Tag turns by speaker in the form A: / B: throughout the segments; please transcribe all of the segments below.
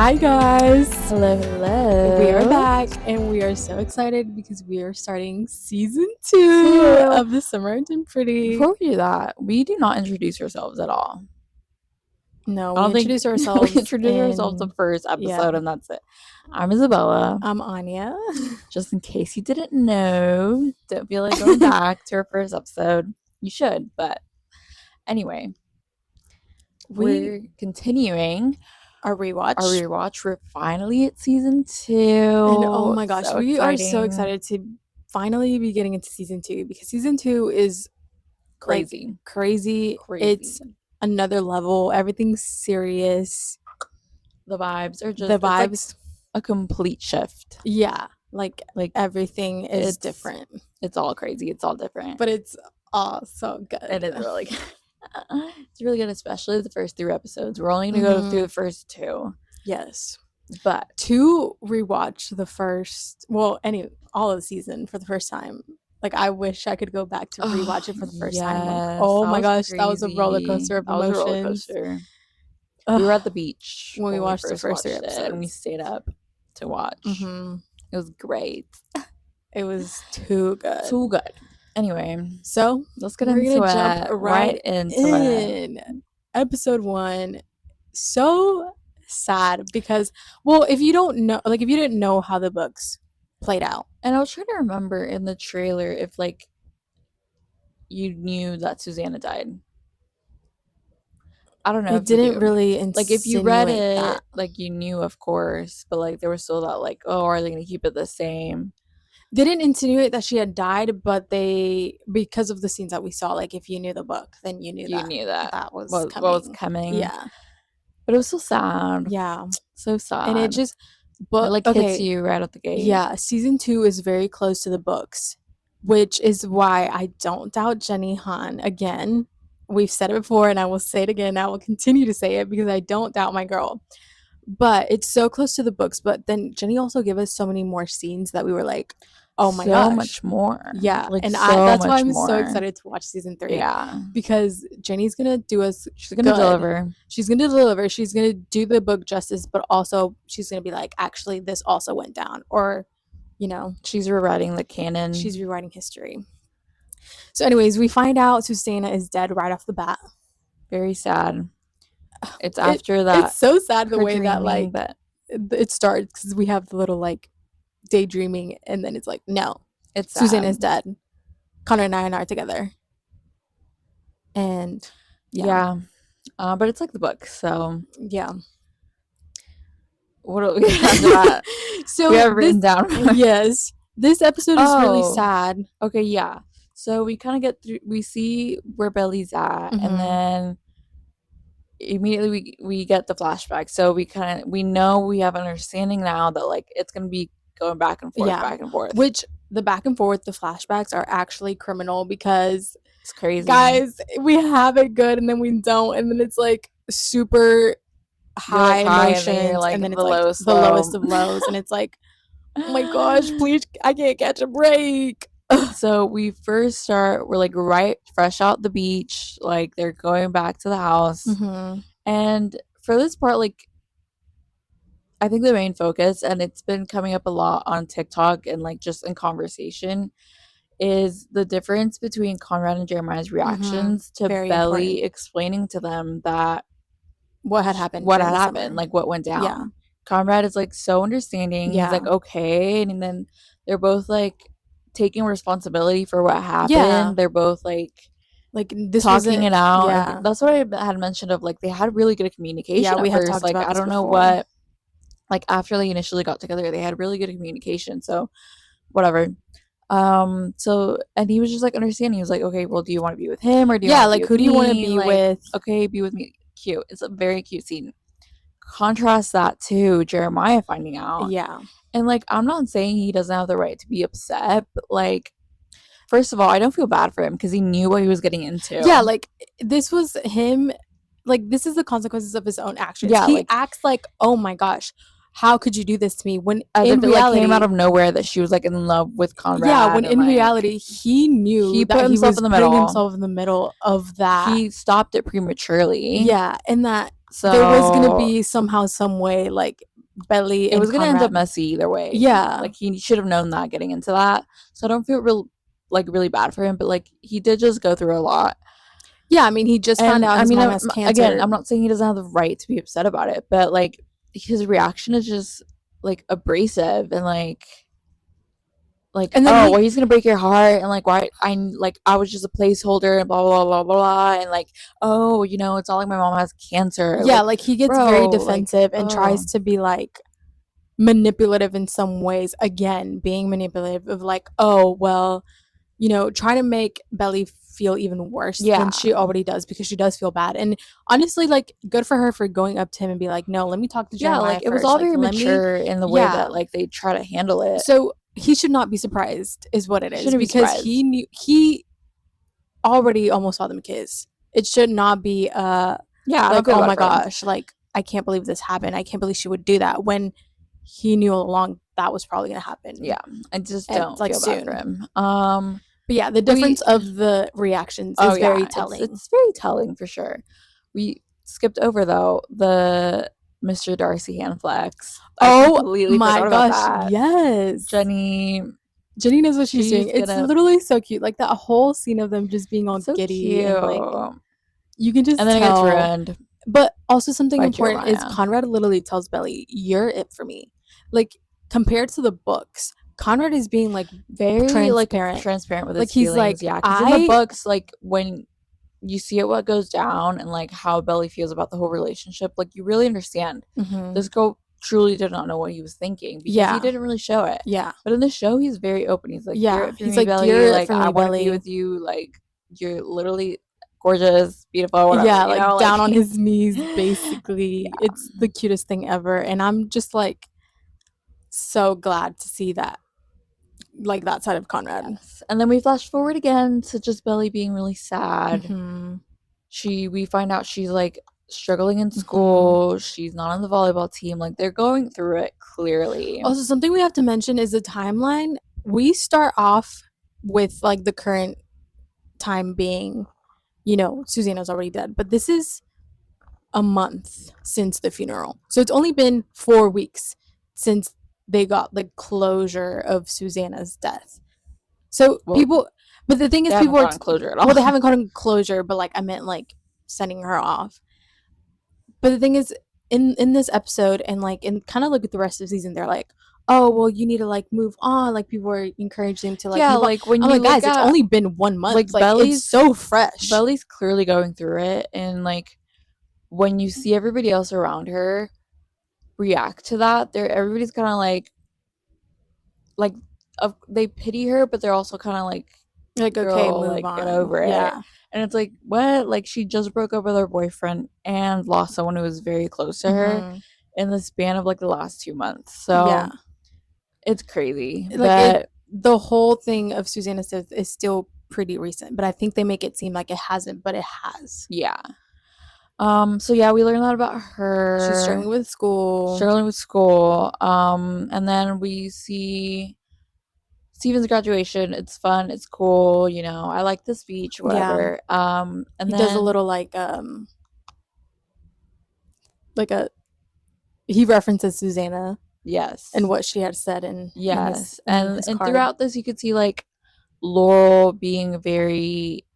A: Hi guys,
B: Hello.
A: we are back and we are so excited because we are starting season 2 of The Summer and Pretty.
B: Before we do that, we do not introduce ourselves at all.
A: No,
B: I
A: we
B: don't think
A: introduce ourselves.
B: we introduce ourselves the first episode, and that's it. I'm Isabella.
A: I'm Anya.
B: Just in case you didn't know, don't feel like going back to our first episode. You should, but anyway, we're continuing
A: our rewatch.
B: We're finally at season 2.
A: And oh my gosh,
B: so
A: we
B: exciting.
A: are so excited to finally be getting into season 2 because season 2 is
B: crazy.
A: Like, crazy. It's another level. Everything's serious.
B: The vibes are just like a complete shift.
A: Yeah, like everything is different.
B: It's all crazy. It's all different.
A: But it's all so good.
B: It is really good. It's really good, especially the first 3 episodes. We're only going to go through the first 2.
A: Yes.
B: But
A: to rewatch the first, all of the season for the first time. Like, I wish I could go back to rewatch it for the first time. Like, oh my gosh, crazy. That was a roller coaster of emotions.
B: We were at the beach
A: when we watched the first 3 episodes.
B: And we stayed up to watch. It was great.
A: It was too good.
B: Too good. Anyway,
A: so
B: let's get into it. Jump right into it.
A: Episode 1. So sad because, if you don't know, if you didn't know how the books played out.
B: And I was trying to remember in the trailer if, you knew that Susanna died. I don't know.
A: It didn't really insinuate
B: if you read it,
A: that.
B: You knew, of course, but, there was still that, are they going to keep it the same?
A: They didn't insinuate that she had died, but because of the scenes that we saw, if you knew the book, then you knew that was coming.
B: What was coming.
A: Yeah.
B: But it was so sad.
A: Yeah.
B: So sad.
A: And it just,
B: hits you right out the gate.
A: Yeah. Season 2 is very close to the books, which is why I don't doubt Jenny Han again. We've said it before, and I will say it again. I will continue to say it because I don't doubt my girl. But it's so close to the books. But then Jenny also gave us so many more scenes that we were like, oh my gosh.
B: So much more.
A: Yeah. And that's why I'm so excited to watch season 3.
B: Yeah.
A: Because Jenny's going to do us
B: She's going to deliver.
A: She's going to deliver. She's going to do the book justice, but also she's going to be like, actually, this also went down. Or,
B: she's rewriting the canon.
A: She's rewriting history. So anyways, we find out Susanna is dead right off the bat.
B: Very sad. It's after that.
A: It's so sad the way that it starts because we have the little daydreaming, and then it's no,
B: it's
A: Susanna's dead. Connor and I are not together. And
B: yeah. But it's the book, so
A: yeah.
B: What do we have to that?
A: So
B: we have written down.
A: Yes, this episode is really sad.
B: Okay, yeah. So we kind of get through. We see where Billy's at, and then immediately we get the flashback. So we know, we have an understanding now that it's gonna be going back and forth.
A: Which the back and forth, the flashbacks are actually criminal because
B: it's crazy,
A: guys. We have it good, and then we don't, and then it's super high emotions, and then it's the lowest of lows, and it's oh my gosh, please, I can't catch a break.
B: So we first start, we're right fresh out the beach, they're going back to the house. And for this part, I think the main focus, and it's been coming up a lot on TikTok and just in conversation, is the difference between Conrad and Jeremiah's reactions to Belly explaining to them that
A: what had happened,
B: what went down.
A: Yeah.
B: Conrad is so understanding.
A: Yeah.
B: He's okay, and then they're both taking responsibility for what happened.
A: Yeah.
B: They're both
A: this
B: talking it out.
A: Yeah.
B: And that's what I had mentioned of they had really good communication.
A: Yeah, we
B: had
A: talked about
B: I don't know
A: before.
B: what after they initially got together, they had really good communication. So whatever. So, and he was just understanding. He was okay, well, do you want to be with him or do you want to be with
A: who do you want to
B: me?
A: be with?
B: Okay, be with me. Cute. It's a very cute scene. Contrast that to Jeremiah finding out.
A: Yeah.
B: And I'm not saying he doesn't have the right to be upset, but first of all, I don't feel bad for him because he knew what he was getting into.
A: Yeah, this was him. This is the consequences of his own actions.
B: Yeah,
A: he acts oh my gosh, how could you do this to me? When
B: as
A: in
B: if
A: reality,
B: it came out of nowhere that she was in love with Conrad.
A: Yeah, when in reality he knew
B: he
A: that
B: put himself in the middle.
A: Putting himself in the middle of that.
B: He stopped it prematurely.
A: Yeah, and that
B: so
A: there was gonna be somehow, some way, Belly
B: it
A: and
B: was gonna end up
A: Conrad.
B: messy either way.
A: Yeah.
B: Like he should have known that getting into that. So I don't feel really bad for him, but like he did just go through a lot.
A: Yeah, I mean, he just found
B: And
A: out
B: I
A: his
B: mean,
A: mom has
B: again,
A: cancer.
B: I'm not saying he doesn't have the right to be upset about it, but like his reaction is just like abrasive and like
A: And then
B: oh well he's gonna break your heart and like why I was just a placeholder and blah blah blah blah blah and like oh it's all like my mom has cancer
A: yeah,
B: like
A: like he gets very
B: bro like
A: defensive and tries
B: oh
A: to be like manipulative in some ways. Again, being manipulative of like, oh, well, trying to make Belly feel even worse than
B: yeah
A: she already does because she does feel bad. And honestly, like, good for her for going up to him and be like, no, let me talk to
B: yeah like
A: Jeremiah
B: it was
A: first.
B: all
A: Like,
B: very
A: let me,
B: mature in the way
A: yeah.
B: that like they try to handle it.
A: So he should not be surprised, is what it is,
B: Shouldn't be
A: because he
B: surprised.
A: knew he already almost saw them kiss. It should not be
B: Yeah, I don't
A: like,
B: feel
A: oh
B: bad
A: my
B: for him.
A: gosh, like I can't believe this happened. I can't believe she would do that when he knew all along that was probably gonna happen
B: Yeah, I just
A: and
B: don't
A: like
B: feel bad for
A: soon.
B: him.
A: But yeah, the difference
B: We
A: of the reactions
B: Oh
A: is very
B: yeah,
A: telling.
B: it's very telling for sure. We skipped over though the Mr. Darcy hand flex. I
A: Oh
B: completely
A: my
B: forgot about
A: gosh,
B: that.
A: yes.
B: Jenny,
A: Jenny knows what she's doing.
B: she's
A: It's
B: gonna
A: literally so cute. Like that whole scene of them just being all
B: so
A: giddy
B: cute.
A: and like
B: And
A: you can just
B: then it gets
A: tell.
B: ruined
A: But also something
B: by
A: important is
B: Jeremiah.
A: Conrad literally tells Belly, "You're it for me." Like compared to the books, Conrad is being like
B: Very like
A: transparent.
B: transparent with
A: Like
B: his
A: he's
B: feelings.
A: like,
B: Yeah, because in the
A: "I
B: books, like when you see it what goes down and like how Belly feels about the whole relationship, like you really understand.
A: mm-hmm.
B: This girl truly did not know what he was thinking because he
A: Yeah.
B: didn't really show it.
A: Yeah.
B: But in the show, he's very open. He's like, "You're
A: Yeah."
B: it for
A: He's
B: me,
A: like,
B: Belly.
A: "You're it
B: Like
A: for
B: I
A: me,
B: want to be
A: Belly."
B: with you. Like you're literally gorgeous, beautiful, whatever.
A: Yeah, like
B: Like
A: down on his knees basically.
B: yeah,
A: It's the cutest thing ever and I'm just like so glad to see that, like that side of Conrad.
B: yes. And then we flash forward again to just Belly being really sad.
A: Mm-hmm.
B: We find out she's like struggling in
A: Mm-hmm.
B: school. She's not on the volleyball team. Like they're going through it clearly.
A: Also, something we have to mention is the timeline. We start off with like the current time being, Susanna's already dead, but this is a month since the funeral. So it's only been 4 weeks since they got the closure of Susanna's death. So
B: Well,
A: people, but the thing is,
B: they haven't
A: people are,
B: gotten closure at
A: well, they
B: all.
A: haven't gotten closure, but like I meant like sending her off. But the thing is, in this episode and like in kind of look at the rest of the season, they're like, oh well, you need to like move on. Like people are encouraging to like
B: Yeah,
A: move on.
B: like when
A: I'm
B: you
A: like,
B: look
A: guys, it's
B: at
A: only been 1 month.
B: like
A: Like it's so fresh.
B: Belly's clearly going through it, and like when you see everybody else around her react to that, everybody's kind of like they pity her, but they're also kind of like,
A: Like okay,
B: girl,
A: move
B: like get
A: on.
B: over it.
A: Yeah.
B: And it's like, what? Like she just broke up with her boyfriend and lost someone who was very close to her
A: Mm-hmm.
B: in the span of like the last 2 months.
A: Yeah.
B: So it's crazy,
A: Like it.
B: but
A: The whole thing of Susanna's death is still pretty recent, but I think they make it seem like it hasn't, but it has.
B: yeah. So yeah, we learned that about
A: She's
B: her.
A: struggling with school.
B: Struggling with school. And then we see Steven's graduation. It's fun. It's cool. I like the speech,
A: Yeah.
B: whatever. And
A: He does a
B: then
A: little like a he references Susanna and
B: yes,
A: what she had said in his
B: yes,
A: in
B: and
A: his
B: and
A: card.
B: throughout this, you could see like Laurel being very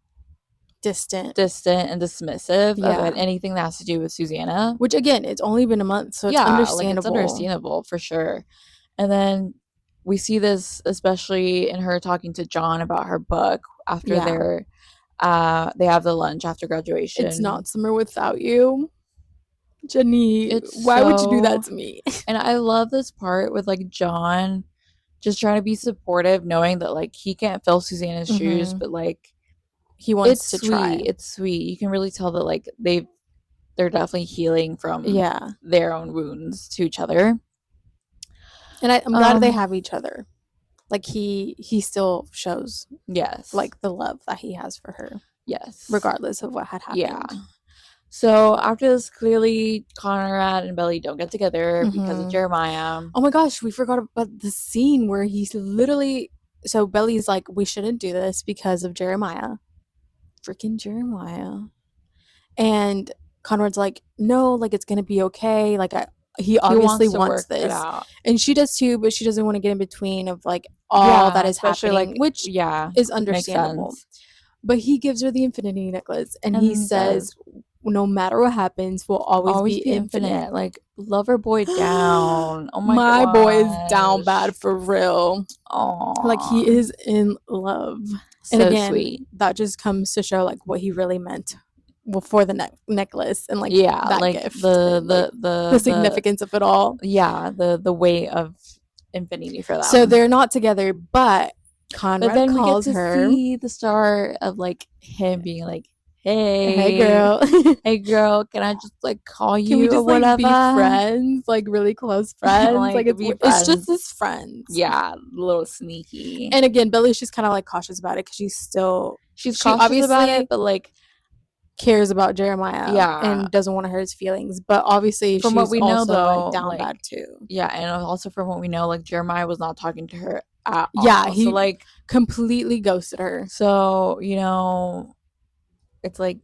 A: Distant.
B: distant and dismissive of
A: Yeah.
B: anything that has to do with Susanna.
A: Which again, it's only been a month, so it's
B: Yeah, like it's
A: understandable.
B: understandable for sure. And then we see this especially in her talking to John about her book after
A: Yeah.
B: they have the lunch after
A: It's
B: graduation.
A: not summer without you. Jenny,
B: It's
A: why would you do that
B: so
A: to me?
B: and I love this part with like John just trying to be supportive, knowing that like he can't fill Susanna's shoes,
A: Mm-hmm.
B: but like
A: He
B: it's
A: wants to
B: sweet.
A: try.
B: It's sweet. You can really tell that like they're definitely healing from
A: Yeah.
B: their own wounds to each other.
A: And I'm glad they
B: Um
A: have each other. Like he still shows
B: yes.
A: like the love that he has for her,
B: Yes.
A: regardless of what had
B: Yeah.
A: happened.
B: So after this, clearly Conrad and Belly don't get together because of
A: Mm-hmm.
B: Jeremiah.
A: Oh my gosh, we forgot about the scene where he's literally. So Belly's like, we shouldn't do this because of Jeremiah. Freaking Jeremiah. And Conrad's like, no, like it's gonna be okay. Like he
B: He
A: obviously
B: wants to
A: wants
B: work it
A: this.
B: out.
A: And she does too, but she doesn't want to get in between of like all that
B: Yeah,
A: is
B: especially
A: happening,
B: like
A: which
B: yeah,
A: is
B: makes
A: understandable.
B: sense.
A: But he gives her the infinity necklace and he
B: And he
A: says,
B: says,
A: no matter what happens, we'll always
B: always
A: be
B: be
A: infinite.
B: infinite. Like, lover boy down. Oh my
A: My boy is down
B: gosh.
A: bad for real. Like he
B: Aw.
A: is in love. And
B: So
A: again,
B: sweet.
A: that just comes to show like what he really meant, well, for the necklace and like
B: Yeah,
A: that
B: like
A: gift and like the significance of it all.
B: yeah, the weight of infinity for
A: So
B: them.
A: they're not together, but
B: But
A: Conrad
B: then we get
A: calls
B: to
A: her,
B: see the start of like him being like,
A: "Hey
B: "Hey,
A: girl,
B: hey girl, can I just like call
A: can we
B: you or
A: just like be
B: whatever?"
A: friends, like really close friends? Like
B: Like be
A: it's just
B: friends.
A: as friends."
B: Yeah, a little sneaky.
A: And again, Billy's just kind of like cautious about it because
B: She's
A: she
B: cautious about it,
A: obviously
B: but like
A: cares about Jeremiah
B: yeah,
A: and doesn't want to hurt his feelings, but obviously
B: from what
A: she's
B: we know
A: also like
B: though,
A: down
B: like
A: bad too.
B: yeah, and also from what we know, like Jeremiah was not talking to her at
A: Yeah,
B: all. So
A: he
B: like
A: completely ghosted her.
B: so, it's like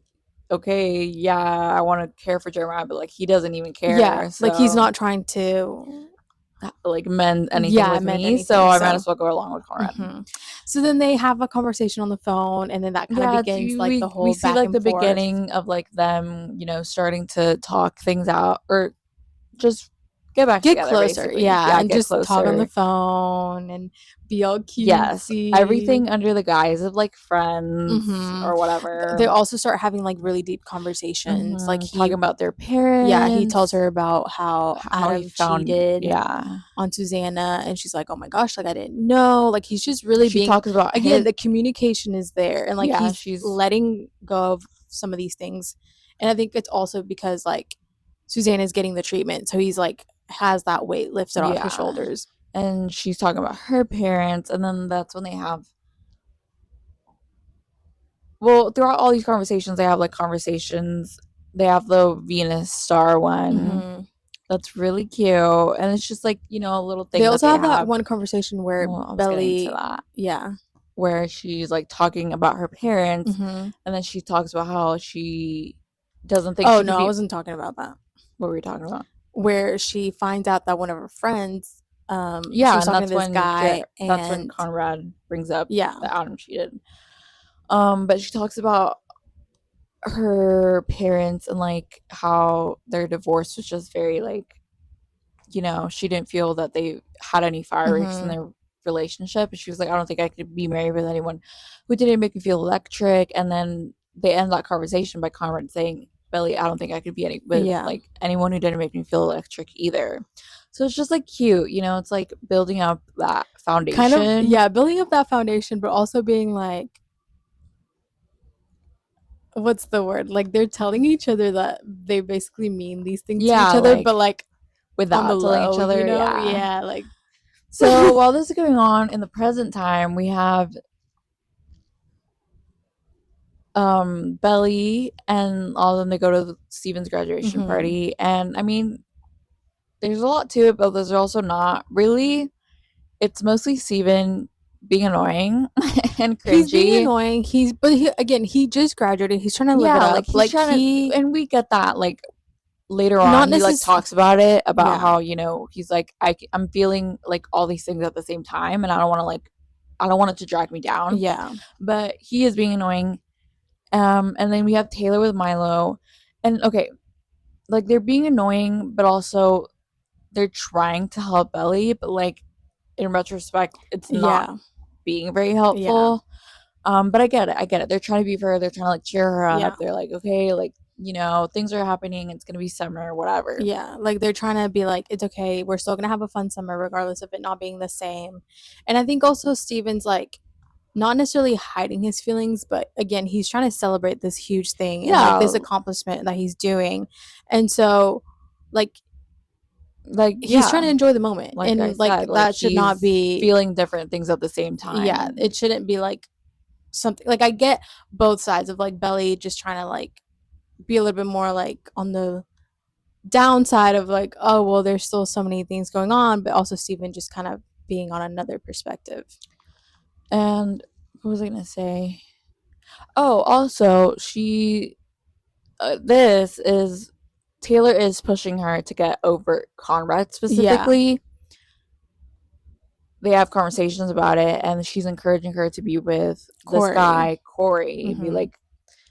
B: okay, yeah, I want to care for Jeremiah, but like he doesn't even
A: Yeah,
B: care.
A: like he's
B: So
A: not trying to,
B: like mend anything
A: yeah,
B: with
A: meant
B: me, so
A: anything.
B: I might
A: So
B: as well go along with Conrad.
A: so then they have a conversation on the phone, and then that kind of
B: Yeah,
A: begins like the
B: we
A: whole
B: see
A: back
B: like
A: and
B: the
A: forth.
B: beginning of like them, starting to talk things out or just get back
A: Get
B: together
A: closer,
B: basically.
A: yeah,
B: Yeah,
A: and
B: get
A: just talk on the
B: closer.
A: phone and be all
B: Yes,
A: cutesy.
B: everything under the guise of like friends or
A: They
B: whatever.
A: also start having like really deep conversations. Like
B: Talking about their
A: yeah, he tells
B: parents,
A: her about how
B: how he
A: Adam
B: found,
A: cheated
B: yeah.
A: on Susanna, and she's like, "Oh my gosh, like I didn't know." Like he's just really
B: She
A: being,
B: talks about
A: again,
B: his,
A: the communication is there, and like
B: yeah,
A: he's
B: she's,
A: letting go of some of these things. And I think it's also because like Susanna's getting the treatment, so he's like has that weight lifted off his
B: yeah.
A: shoulders.
B: And she's talking about her parents, and then that's when they have, well, throughout all these conversations, they have like conversations. They have the Venus star one
A: hmm
B: that's really cute, and it's just like a little
A: They
B: thing that
A: also
B: they
A: have that
B: have.
A: one conversation where
B: Well, I was getting to
A: Belly,
B: that,
A: yeah,
B: where she's like talking about her parents,
A: hmm
B: and then she talks about how she doesn't think
A: oh
B: she
A: no,
B: could
A: I
B: be.
A: wasn't talking about that.
B: What were we talking about?
A: Where she finds out that one of her friends, she
B: Yeah,
A: was
B: and
A: talking to this guy,
B: that's when
A: and
B: Conrad brings up
A: yeah,
B: that Adam cheated. But she talks about her parents and like how their divorce was just very like, she didn't feel that they had any fireworks in
A: hmm
B: their relationship. And she was like, I don't think I could be married with anyone who didn't make me feel electric. And then they end that conversation by Conrad saying, Belly, I don't think I could be with
A: yeah,
B: like anyone who didn't make me feel electric either. So it's just like cute, it's like building up that
A: kind of,
B: foundation.
A: yeah, building up that foundation, but also being like, what's the word? Like they're telling each other that they basically mean these things to each
B: Yeah,
A: other, but
B: like
A: like on the
B: without telling each
A: low, you
B: other.
A: know?
B: Yeah.
A: Yeah, like
B: So while this is going on in the present time, we have Belly and all of them. They go to Steven's graduation
A: hmm
B: party, and I mean, there's a lot to it, but there's also not really. It's mostly Steven being annoying and
A: he's being
B: cringy.
A: annoying. But again, he just graduated. He's trying to live it
B: Yeah,
A: up.
B: like he's
A: Like
B: trying to,
A: he
B: and we get that. Like later
A: not
B: on, he like
A: necessarily,
B: talks about it, about
A: yeah,
B: how he's like I'm feeling like all these things at the same time, and I don't want it to drag me down.
A: yeah,
B: But he is being annoying. And then we have Taylor with Milo, and okay, like they're being annoying, but also they're trying to help Ellie, but like in retrospect, it's not
A: yeah,
B: being very
A: yeah,
B: helpful. But I get it. I get it. They're trying to be for her. They're trying to like cheer her
A: yeah.
B: up. They're like, okay, like things are happening. It's gonna be summer, whatever.
A: Yeah, like they're trying to be like, it's okay, we're still gonna have a fun summer regardless of it not being the same. And I think also Steven's like not necessarily hiding his feelings, but again, he's trying to celebrate this huge thing and like
B: Yeah,
A: this accomplishment that he's doing. And so, like,
B: like
A: he's trying
B: yeah,
A: to enjoy the moment.
B: like I
A: And like,
B: said, like
A: that should not
B: he's
A: be,
B: feeling different things at the same
A: yeah,
B: time.
A: it shouldn't be like something like I get both sides of like Belly just trying to like be a little bit more like on the downside of like, oh well, there's still so many things going on, but also Steven just kind of being on another perspective.
B: And what was I gonna say? Oh, also, this is Taylor is pushing her to get over Conrad
A: Yeah,
B: specifically. They have conversations about it, and she's encouraging her to be with this
A: Corey.
B: guy, Corey. Be
A: Mm-hmm.
B: like,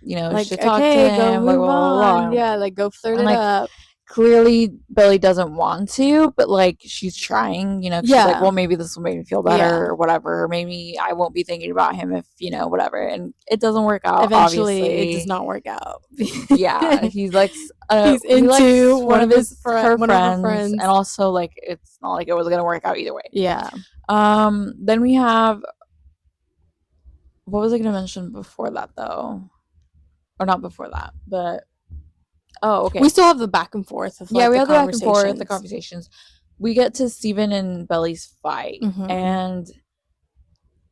B: you know, she
A: Like,
B: should talk to
A: okay, go
B: him, like,
A: move
B: blah, blah,
A: on.
B: blah.
A: Yeah, like, go flirt
B: And,
A: it
B: like,
A: up.
B: clearly Billy doesn't want to, but, like, she's trying, you know, she's like,
A: Yeah.
B: well, maybe this will make me feel better or whatever. Or maybe I won't be thinking about him if, you know, whatever. And it doesn't work out,
A: Eventually, it does
B: obviously.
A: not work out.
B: Yeah, he's like,
A: He's
B: he likes
A: into
B: one of her
A: one of her
B: friends,
A: friends.
B: and also, like, it's not like it was gonna work out either way.
A: Yeah.
B: Then we have, what was I gonna mention before that, though? Or not before that, but oh, okay.
A: We still have the back and forth of,
B: Yeah,
A: like,
B: we
A: the
B: have the back and forth, the
A: conversations.
B: conversations. We get to Steven and Belly's fight,
A: Mm-hmm.
B: and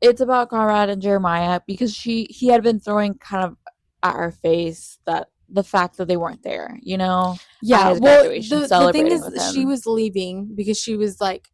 B: it's about Conrad and Jeremiah because he had been throwing kind of at her face that the fact that they weren't there, you know,
A: Yeah.
B: at his
A: Well,
B: graduation,
A: the thing
B: celebrating
A: is,
B: with
A: she
B: him.
A: was leaving because she was like,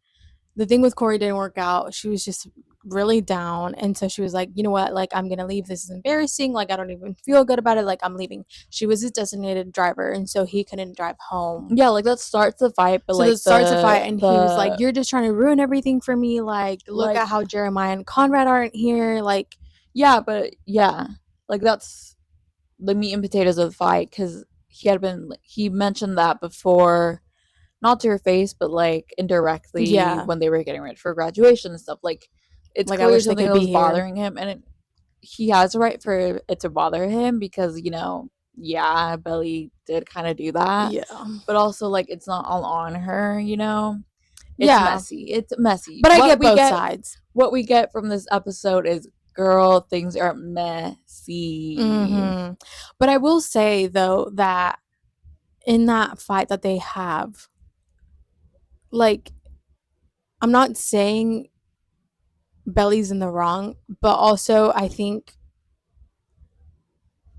A: the thing with Corey didn't work out. She was just really down. And so she was like, you know what? Like, I'm going to leave. This is embarrassing. Like, I don't even feel good about it. Like, I'm leaving. She was his designated driver. And so he couldn't drive home.
B: Yeah, like that starts the fight, but
A: So
B: like
A: that starts a fight. And he was like, you're just trying to ruin everything for me. Like, look
B: like,
A: at how Jeremiah and Conrad aren't here. Like,
B: yeah, but yeah, like that's the meat and potatoes of the fight because he mentioned that before, not to her face, but like indirectly
A: yeah.
B: when they were getting ready for graduation and stuff. Like, it's
A: Like, I
B: clearly
A: wish they
B: something
A: could
B: that
A: be
B: was
A: here.
B: bothering him, and he has a right for it to bother him because, you know, yeah, Belly did kind of do that,
A: Yeah.
B: but also like it's not all on her, you know. It's
A: Yeah.
B: messy. It's messy.
A: But I get both sides.
B: What we get from this episode is, girl, things are messy.
A: Mm-hmm. But I will say, though, that in that fight that they have, like, I'm not saying Belly's in the wrong, but also I think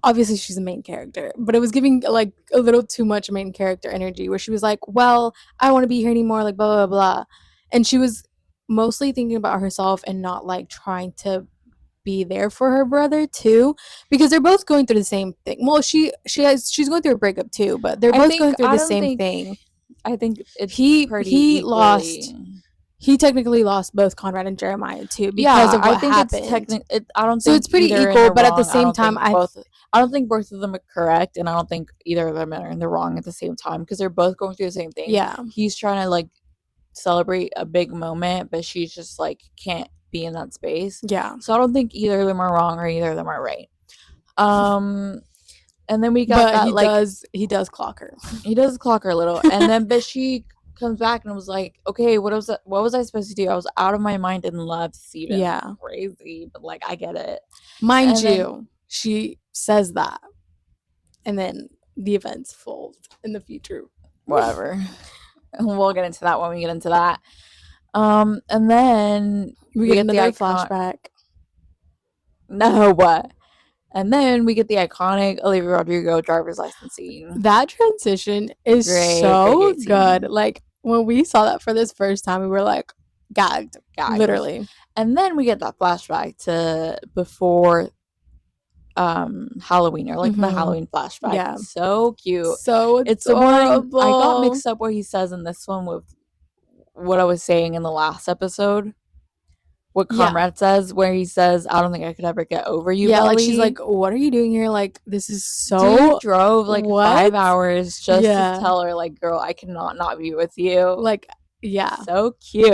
A: obviously she's the main character, but it was giving like a little too much main character energy where she was like, well, I don't want to be here anymore, like blah blah blah. And she was mostly thinking about herself and not like trying to be there for her brother too, because they're both going through the same thing. Well, she's going through a breakup too, but they're both going through the same thing.
B: I think it's
A: he
B: pretty
A: lost.
B: equally.
A: He technically lost both Conrad and Jeremiah too because
B: Yeah,
A: of what
B: I think
A: happened.
B: I don't
A: So
B: think
A: it's pretty
B: either in
A: equal,
B: the
A: but at the
B: wrong.
A: same time,
B: I don't think both of them are correct, and I don't think either of them are in the wrong at the same time because they're both going through the same thing.
A: yeah.
B: He's trying to like celebrate a big moment, but she's just like can't be in that space.
A: Yeah.
B: So I don't think either of them are wrong or either of them are right. And then we got
A: But
B: that,
A: he
B: like,
A: does clock her.
B: He does clock her a little, and then but she comes back and was like, okay, what was I supposed to do? I was out of my mind in love, Steven.
A: Yeah.
B: Crazy, but like I get it.
A: Mind you, she says that. And then the events fold in the future.
B: Whatever. We'll get into that when we get into that. And then
A: we get another flashback.
B: No, what? And then we get the iconic Olivia Rodrigo driver's license scene.
A: That transition is so good. Like, when we saw that for this first time, we were like, gagged. Literally.
B: And then we get that flashback to before Halloween, or like the Halloween flashback. Yeah. So cute.
A: So
B: it's adorable. The one I got mixed up what he says in this one with what I was saying in the last episode. What Conrad says, where he says, I don't think I could ever get over you, Belly.
A: Like, she's like, what are you doing here? Like, this is so...
B: Dude drove, like, 5 hours just to tell her, like, girl, I cannot not be with you.
A: Like, yeah.
B: So cute.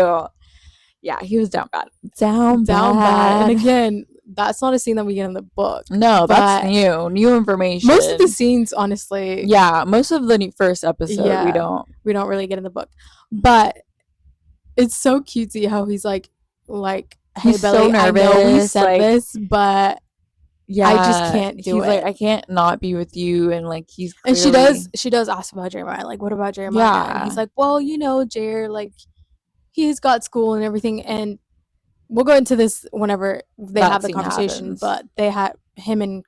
B: Yeah, he was down bad. Down bad.
A: And again, that's not a scene that we get in the book.
B: No, that's new information.
A: Most of the scenes, honestly...
B: Yeah, most of the first episode, we don't
A: really get in the book. But it's so cutesy how he's like, hey,
B: he's
A: Belly,
B: so nervous.
A: I know we said this, but I just can't do it.
B: He's like, I can't not be with you, and like he's clearly...
A: And she does ask about Jeremiah, like, what about Jeremiah? Yeah. And he's like, well, you know, Jer, like, he's got school and everything, and we'll go into this whenever they have the conversation, but him and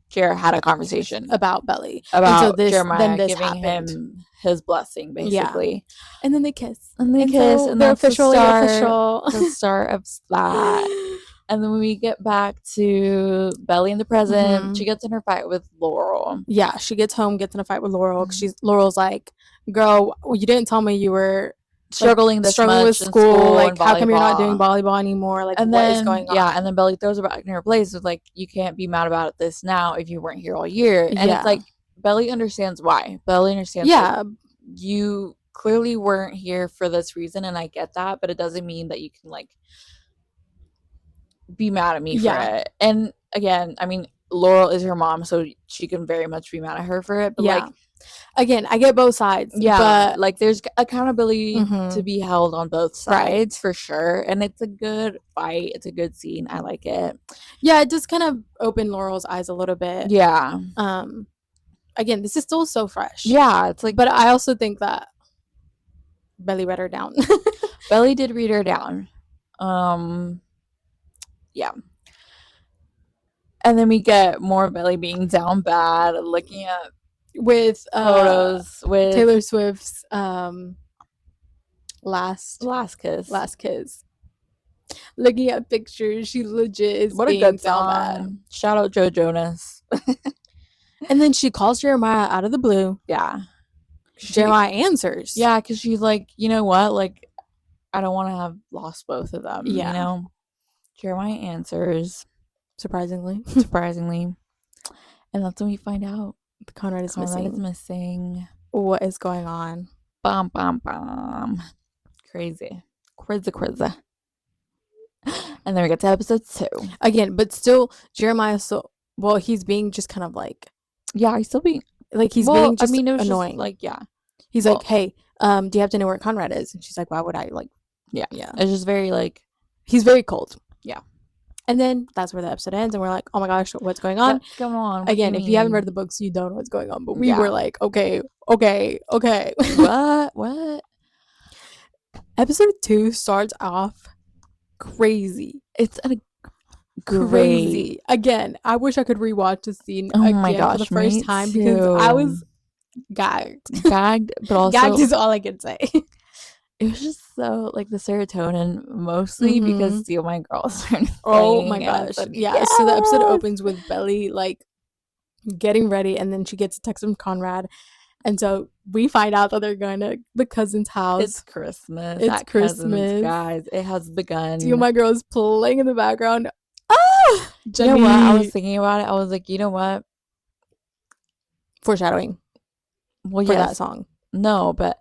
B: Jer had a conversation
A: about Belly.
B: About Jeremiah giving him his blessing, basically.
A: Yeah. And then they kiss.
B: And they kiss, and
A: they're
B: that's
A: official.
B: The start of that. And then when we get back to Belly in the present, she
A: Mhm.
B: gets in her fight with Laurel.
A: Yeah, she gets home, gets in a fight with Laurel. Laurel's like, "Girl, you didn't tell me you were like
B: Struggling this
A: struggling with
B: much in
A: school.
B: school and
A: Like, how come you're not doing
B: volleyball.
A: volleyball anymore? Like,
B: And
A: what is
B: then,
A: going
B: yeah, and
A: on?"
B: then Belly throws her back in her place with, like, you can't be mad about this now if you weren't here all year. And it's
A: Yeah.
B: like, Belly understands why. Belly understands, like,
A: Yeah.
B: you clearly weren't here for this reason, and I get that, but it doesn't mean that you can, like, be mad at me for
A: Yeah.
B: it. And again, I mean, Laurel is her mom, so she can very much be mad at her for it. But,
A: Yeah.
B: like,
A: Again, I get both sides,
B: yeah,
A: but
B: like, there's accountability to
A: mhm.
B: be held on both
A: Right.
B: sides for sure. And it's a good fight. It's a good scene. I like it.
A: Yeah, it just kind of opened Laurel's eyes a little bit.
B: Yeah.
A: Again, this is still so fresh.
B: Yeah, it's like,
A: But I also think that Belly read her down.
B: Belly did read her down. Yeah. And then we get more Belly being down bad, looking at
A: With
B: photos with
A: Taylor Swift's last
B: Last Kiss.
A: last kiss. Looking at pictures, she legit is
B: What a
A: being
B: good
A: down bad.
B: song. Shout out Joe Jonas.
A: And then she calls Jeremiah out of the blue.
B: Yeah.
A: Jeremiah answers.
B: Yeah, because she's like, you know what? Like, I don't want to have lost both of them,
A: Yeah.
B: you know? Jeremiah answers,
A: Surprisingly.
B: And that's when we find out
A: Conrad is
B: missing.
A: What is going on?
B: Bum, bum, bum. Crazy. Crazy. And then we get to episode 2.
A: Again, but still, Jeremiah he's being just kind of like,
B: yeah, he's still being
A: like, he's being just
B: it was
A: annoying.
B: just like, yeah.
A: He's like, hey, do you have to know where Conrad is? And she's like, why would I? Like,
B: yeah. It's just very like,
A: he's very cold.
B: Yeah.
A: And then that's where the episode ends, and we're like, oh my gosh, what's going on?
B: What's going on?
A: Again, if you haven't read the books, you don't know what's going on. But we
B: Yeah.
A: were like, okay.
B: What?
A: Episode 2 starts off crazy.
B: It's a
A: crazy. Again, I wish I could rewatch the scene
B: Oh
A: again
B: my gosh,
A: for the first time
B: too.
A: because I was gagged.
B: But also
A: gagged is all I can say.
B: It was just so like the serotonin, mostly because Steal My Girl started
A: oh my
B: playing,
A: gosh.
B: said,
A: Yeah.
B: yes!
A: So the episode opens with Belly like getting ready, and then she gets a text from Conrad. And so we find out that they're going to the cousin's house.
B: It's Christmas.
A: It's Christmas.
B: Cousins, guys. It has begun.
A: Steal My Girl is playing in the background.
B: Jenny. You know what? I was thinking about it. I was like, you know what?
A: Foreshadowing.
B: Well,
A: for that song.
B: No, but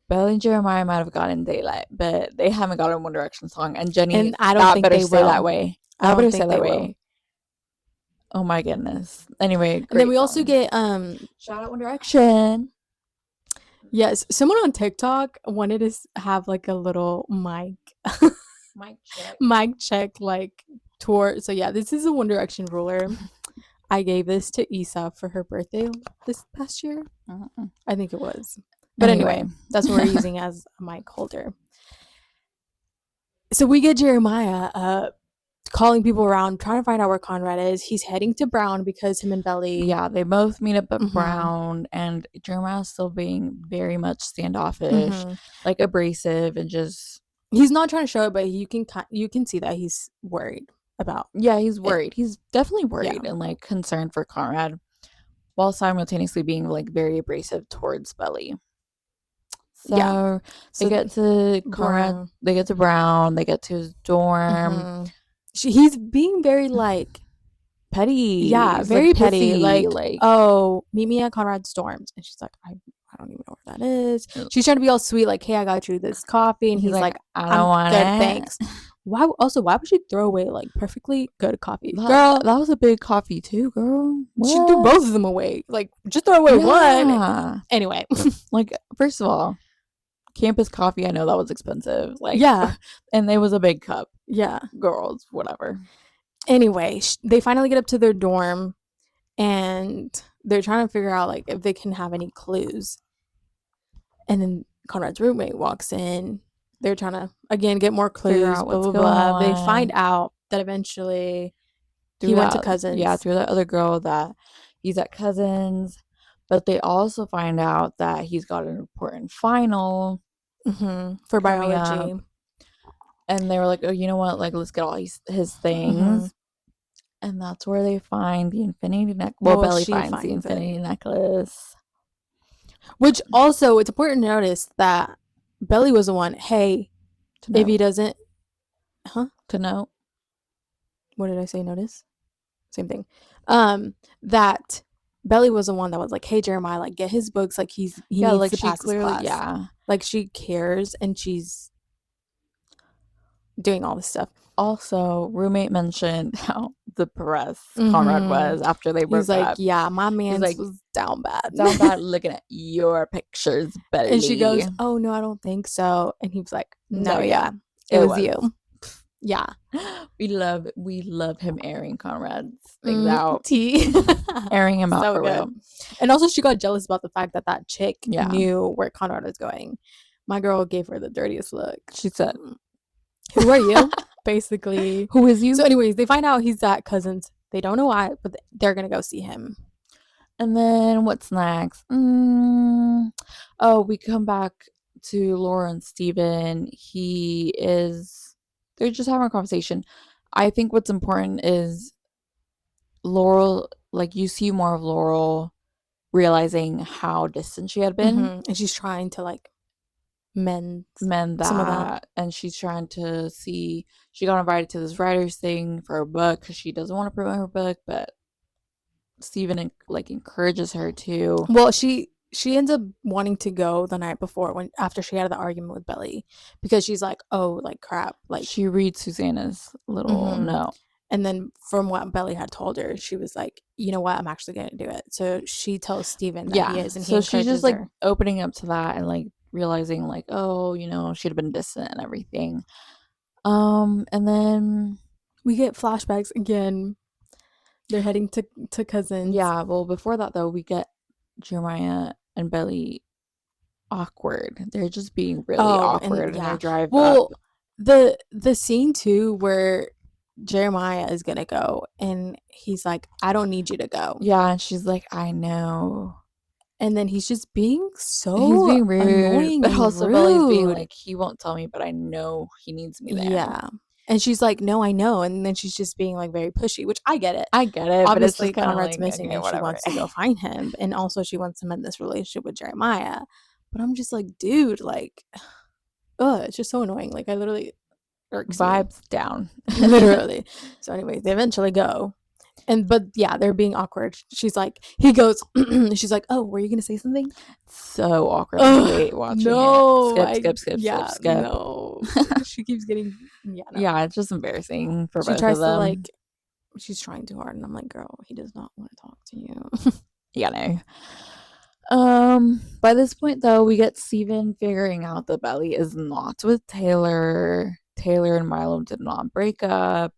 B: Belly and Jeremiah might have gotten Daylight, but they haven't gotten One Direction song. And Jenny,
A: and I don't think
B: better
A: they
B: stay
A: will.
B: that way.
A: I don't think they will.
B: Oh my goodness. Anyway,
A: and then we also get
B: shout out One Direction.
A: Yes, someone on TikTok wanted to have like a little mic check like tour. So yeah, this is a One Direction ruler. I gave this to Isa for her birthday this past year. I think it was. But anyway, that's what we're using as a mic holder. So we get Jeremiah calling people around, trying to find out where Conrad is. He's heading to Brown because him and Belly.
B: Yeah, they both meet up at Brown, and Jeremiah's still being very much standoffish, like abrasive, and just.
A: He's not trying to show it, but you can see that he's worried about.
B: Yeah, he's worried. He's definitely worried and like concerned for Conrad, while simultaneously being like very abrasive towards Belly. So they get to Conrad. They get to Brown. They get to his dorm.
A: He's being very like
B: petty.
A: Yeah, very like, petty. Like, oh, meet me at Conrad's dorms. And she's like, I don't even know where that is. She's trying to be all sweet, like, hey, I got you this coffee. And he's like,
B: I don't want it.
A: Thanks. Why would she throw away like perfectly good coffee?
B: Girl, that was a big coffee too, girl.
A: What? She threw both of them away. Like, just throw away one. Anyway.
B: Like, first of all, campus coffee, I know that was expensive. Like,
A: yeah.
B: And it was a big cup.
A: Yeah.
B: Girls, whatever.
A: Anyway, they finally get up to their dorm and they're trying to figure out like if they can have any clues. And then Conrad's roommate walks in. They're trying to again get more clues. Blah blah blah. They find out that eventually he went to Cousins.
B: Yeah, through that other girl that he's at Cousins. But they also find out that he's got an important final
A: for biology.
B: And they were like, oh, you know what? Like, let's get all his
A: Mm-hmm.
B: things. And that's where they find the infinity necklace. Well,
A: Well,
B: Belly
A: she
B: finds the
A: finds it.
B: infinity necklace.
A: Which also, it's important to notice that Belly was the one, hey,
B: To
A: if he
B: know.
A: doesn't, huh?
B: To know.
A: What did I say? Notice? Same thing. That Belly was the one that was like, hey, Jeremiah, like, get his books. Like, he
B: Yeah,
A: needs
B: like
A: to
B: she
A: pass his
B: clearly,
A: class.
B: yeah.
A: Like, she cares and she's doing all this stuff.
B: Also, roommate mentioned how depressed Conrad
A: Mm-hmm.
B: was after they
A: He's
B: broke
A: like,
B: up.
A: yeah, my
B: He's
A: man's
B: like,
A: was down bad.
B: down bad looking at your pictures,
A: And she
B: Belly.
A: goes, oh, no, I don't think so. And he was like, no,
B: No, yeah,
A: yeah, it
B: it
A: was
B: was.
A: you. Yeah.
B: We love him airing Conrad's things out,
A: Tea.
B: airing him out
A: So
B: for
A: good.
B: real.
A: And also, she got jealous about the fact that that chick
B: Yeah,
A: knew where Conrad was going. My girl gave her the dirtiest look.
B: she said,
A: Who are you? Basically.
B: "Who is you?"
A: So, anyways, they find out he's at Cousins. They don't know why, but they're going to go see him.
B: And then what's next? Oh, we come back to Laura and Steven. They're just having a conversation. I think what's important is Laurel, like you see more of Laurel realizing how distant she had been,
A: And she's trying to like mend
B: mend
A: some of that.
B: that, and she's trying to see. She got invited to this writers thing for her book because she doesn't want to promote her book, but Steven like encourages her to.
A: Well, she ends up wanting to go the night before when after she had the argument with Belly because she's like, oh, like crap, like.
B: She reads Susanna's little
A: Mm-hmm.
B: note.
A: And then from what Belly had told her, she was like, you know what, I'm actually going to do it. So she tells Steven that he
B: Yeah.
A: is, and he
B: So she's just
A: encourages
B: like
A: her.
B: opening up to that and like realizing like, oh, she'd have been distant and everything. And then
A: We get flashbacks again. They're heading to Cousins.
B: yeah, well before that though, we get Jeremiah and Belly awkward. They're just being really
A: Oh, and
B: awkward in their
A: yeah.
B: drive up.
A: Well, the scene too where Jeremiah is gonna go and he's like, I don't need you to go.
B: Yeah, and she's like, I know.
A: And then he's just being
B: He's
A: so
B: being rude,
A: annoying
B: but
A: and
B: also Belly's being
A: rude.
B: like, he won't tell me, but I know he needs me there.
A: Yeah. And she's like, no, I know. And then she's just being like very pushy, which I get it.
B: I get it, but it's
A: Obviously,
B: just kind of
A: Conrad's
B: like,
A: missing
B: okay,
A: and she
B: whatever.
A: wants to go find him. And also, she wants to mend this relationship with Jeremiah. But I'm just like, dude, like, it's just so annoying. Like, I literally irks me.
B: Vibes down.
A: Literally. So, anyways, they eventually go. But yeah, they're being awkward. She's like, he goes, she's like, oh, were you going to say something?
B: So awkward. I hate watching it.
A: No.
B: Skip.
A: No. She keeps getting, yeah, no.
B: Yeah, it's just embarrassing for
A: She
B: both of
A: tries to,
B: them.
A: like, she's trying too hard. And I'm like, girl, he does not want to talk to you.
B: Yeah, no. By this point though, we get Steven figuring out that Belly is not with Taylor. Taylor and Milo did not break up.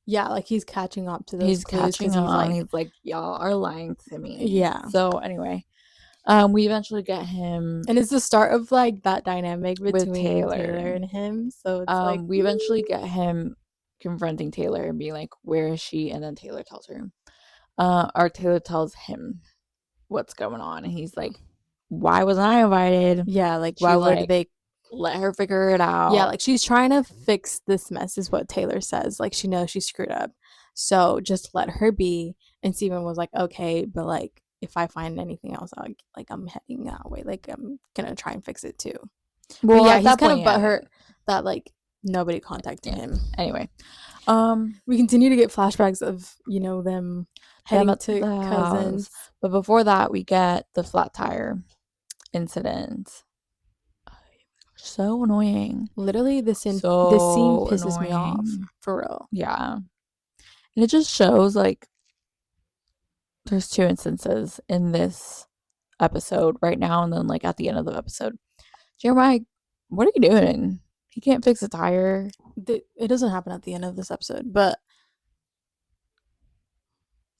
A: Yeah, like he's catching up to those
B: He's
A: clues
B: catching
A: because he's
B: on.
A: like,
B: He's like, y'all are lying to me.
A: yeah.
B: So anyway, we eventually get him
A: And it's the start of like that dynamic
B: with
A: between Taylor and him. So it's like,
B: we eventually get him confronting Taylor and being like, where is she? And then Taylor tells her. Or Taylor tells him what's going on. And he's like, why wasn't I invited?
A: yeah, like
B: Why
A: she
B: would
A: like,
B: they let her figure it out?
A: yeah, like she's trying to fix this mess, is what Taylor says. Like she knows she screwed up. So just let her be. And Steven was like, okay, but like if I find anything else, I'm heading that way. Like I'm gonna try and fix it too.
B: Well,
A: but yeah,
B: at
A: he's
B: that
A: kind
B: point,
A: of butthurt that like nobody contacted him.
B: Anyway,
A: we continue to get flashbacks of them heading to Cousins.
B: But before that, we get the flat tire incident. So annoying.
A: Literally, this scene
B: So
A: pisses me off
B: annoying.
A: for real.
B: Yeah, and it just shows like there's two instances in this episode right now, and then like at the end of the episode. Jeremiah, what are you doing? He can't fix a tire.
A: It doesn't happen at the end of this episode, but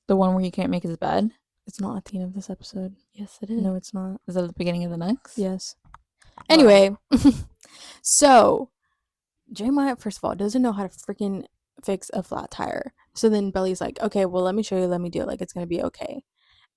B: the one where he can't make his bed.
A: It's not at the end of this episode.
B: Yes, it is.
A: No, it's not.
B: Is that at the beginning of the next?
A: Yes. Anyway, so Jeremiah, first of all, doesn't know how to freaking fix a flat tire. So then Belly's like, okay, well, let me show you. Let me do it. Like, it's going to be okay.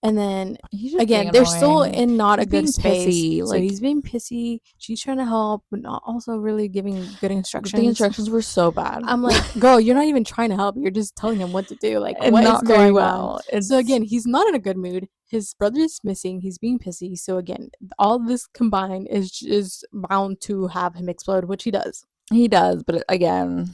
A: And then
B: He's just being
A: again, they're still
B: annoying.
A: in not
B: He's
A: a good
B: being
A: space.
B: pissy.
A: So he's being pissy. She's trying to help, but not also really giving good
B: the
A: instructions.
B: instructions were so bad.
A: I'm like, girl, you're not even trying to help. You're just telling him what to do. Like,
B: And
A: what is
B: not very
A: going on?
B: well.
A: So again, he's not in a good mood. His brother is missing. He's being pissy. So again, all this combined is bound to have him explode, which he does.
B: He does, but again,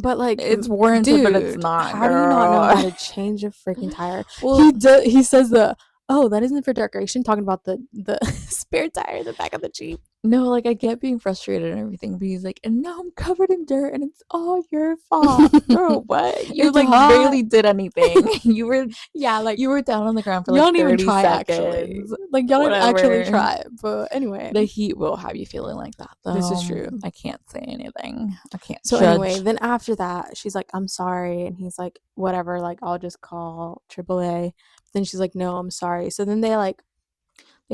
A: But like,
B: it's warranted, but it's
A: dude,
B: not,
A: how do you not know
B: girl.
A: how to change a freaking tire?
B: Well,
A: He says that isn't for decoration, talking about the spare tire in the back of the Jeep.
B: no, like I get being frustrated and everything, but he's like, and now I'm covered in dirt and it's all your fault. Girl, what? You
A: It's
B: like
A: hot.
B: barely did anything. You were
A: like
B: you were down on the ground for
A: y'all
B: like
A: don't even
B: 30
A: try actually.
B: seconds.
A: Like y'all didn't actually
B: Whatever.
A: try. But anyway,
B: The heat will have you feeling like that though.
A: this is true.
B: I can't say anything. I can't
A: So
B: judge.
A: anyway, then after that, she's like, I'm sorry. And he's like, whatever, like I'll just call AAA. Then she's like, no, I'm sorry. So then
B: they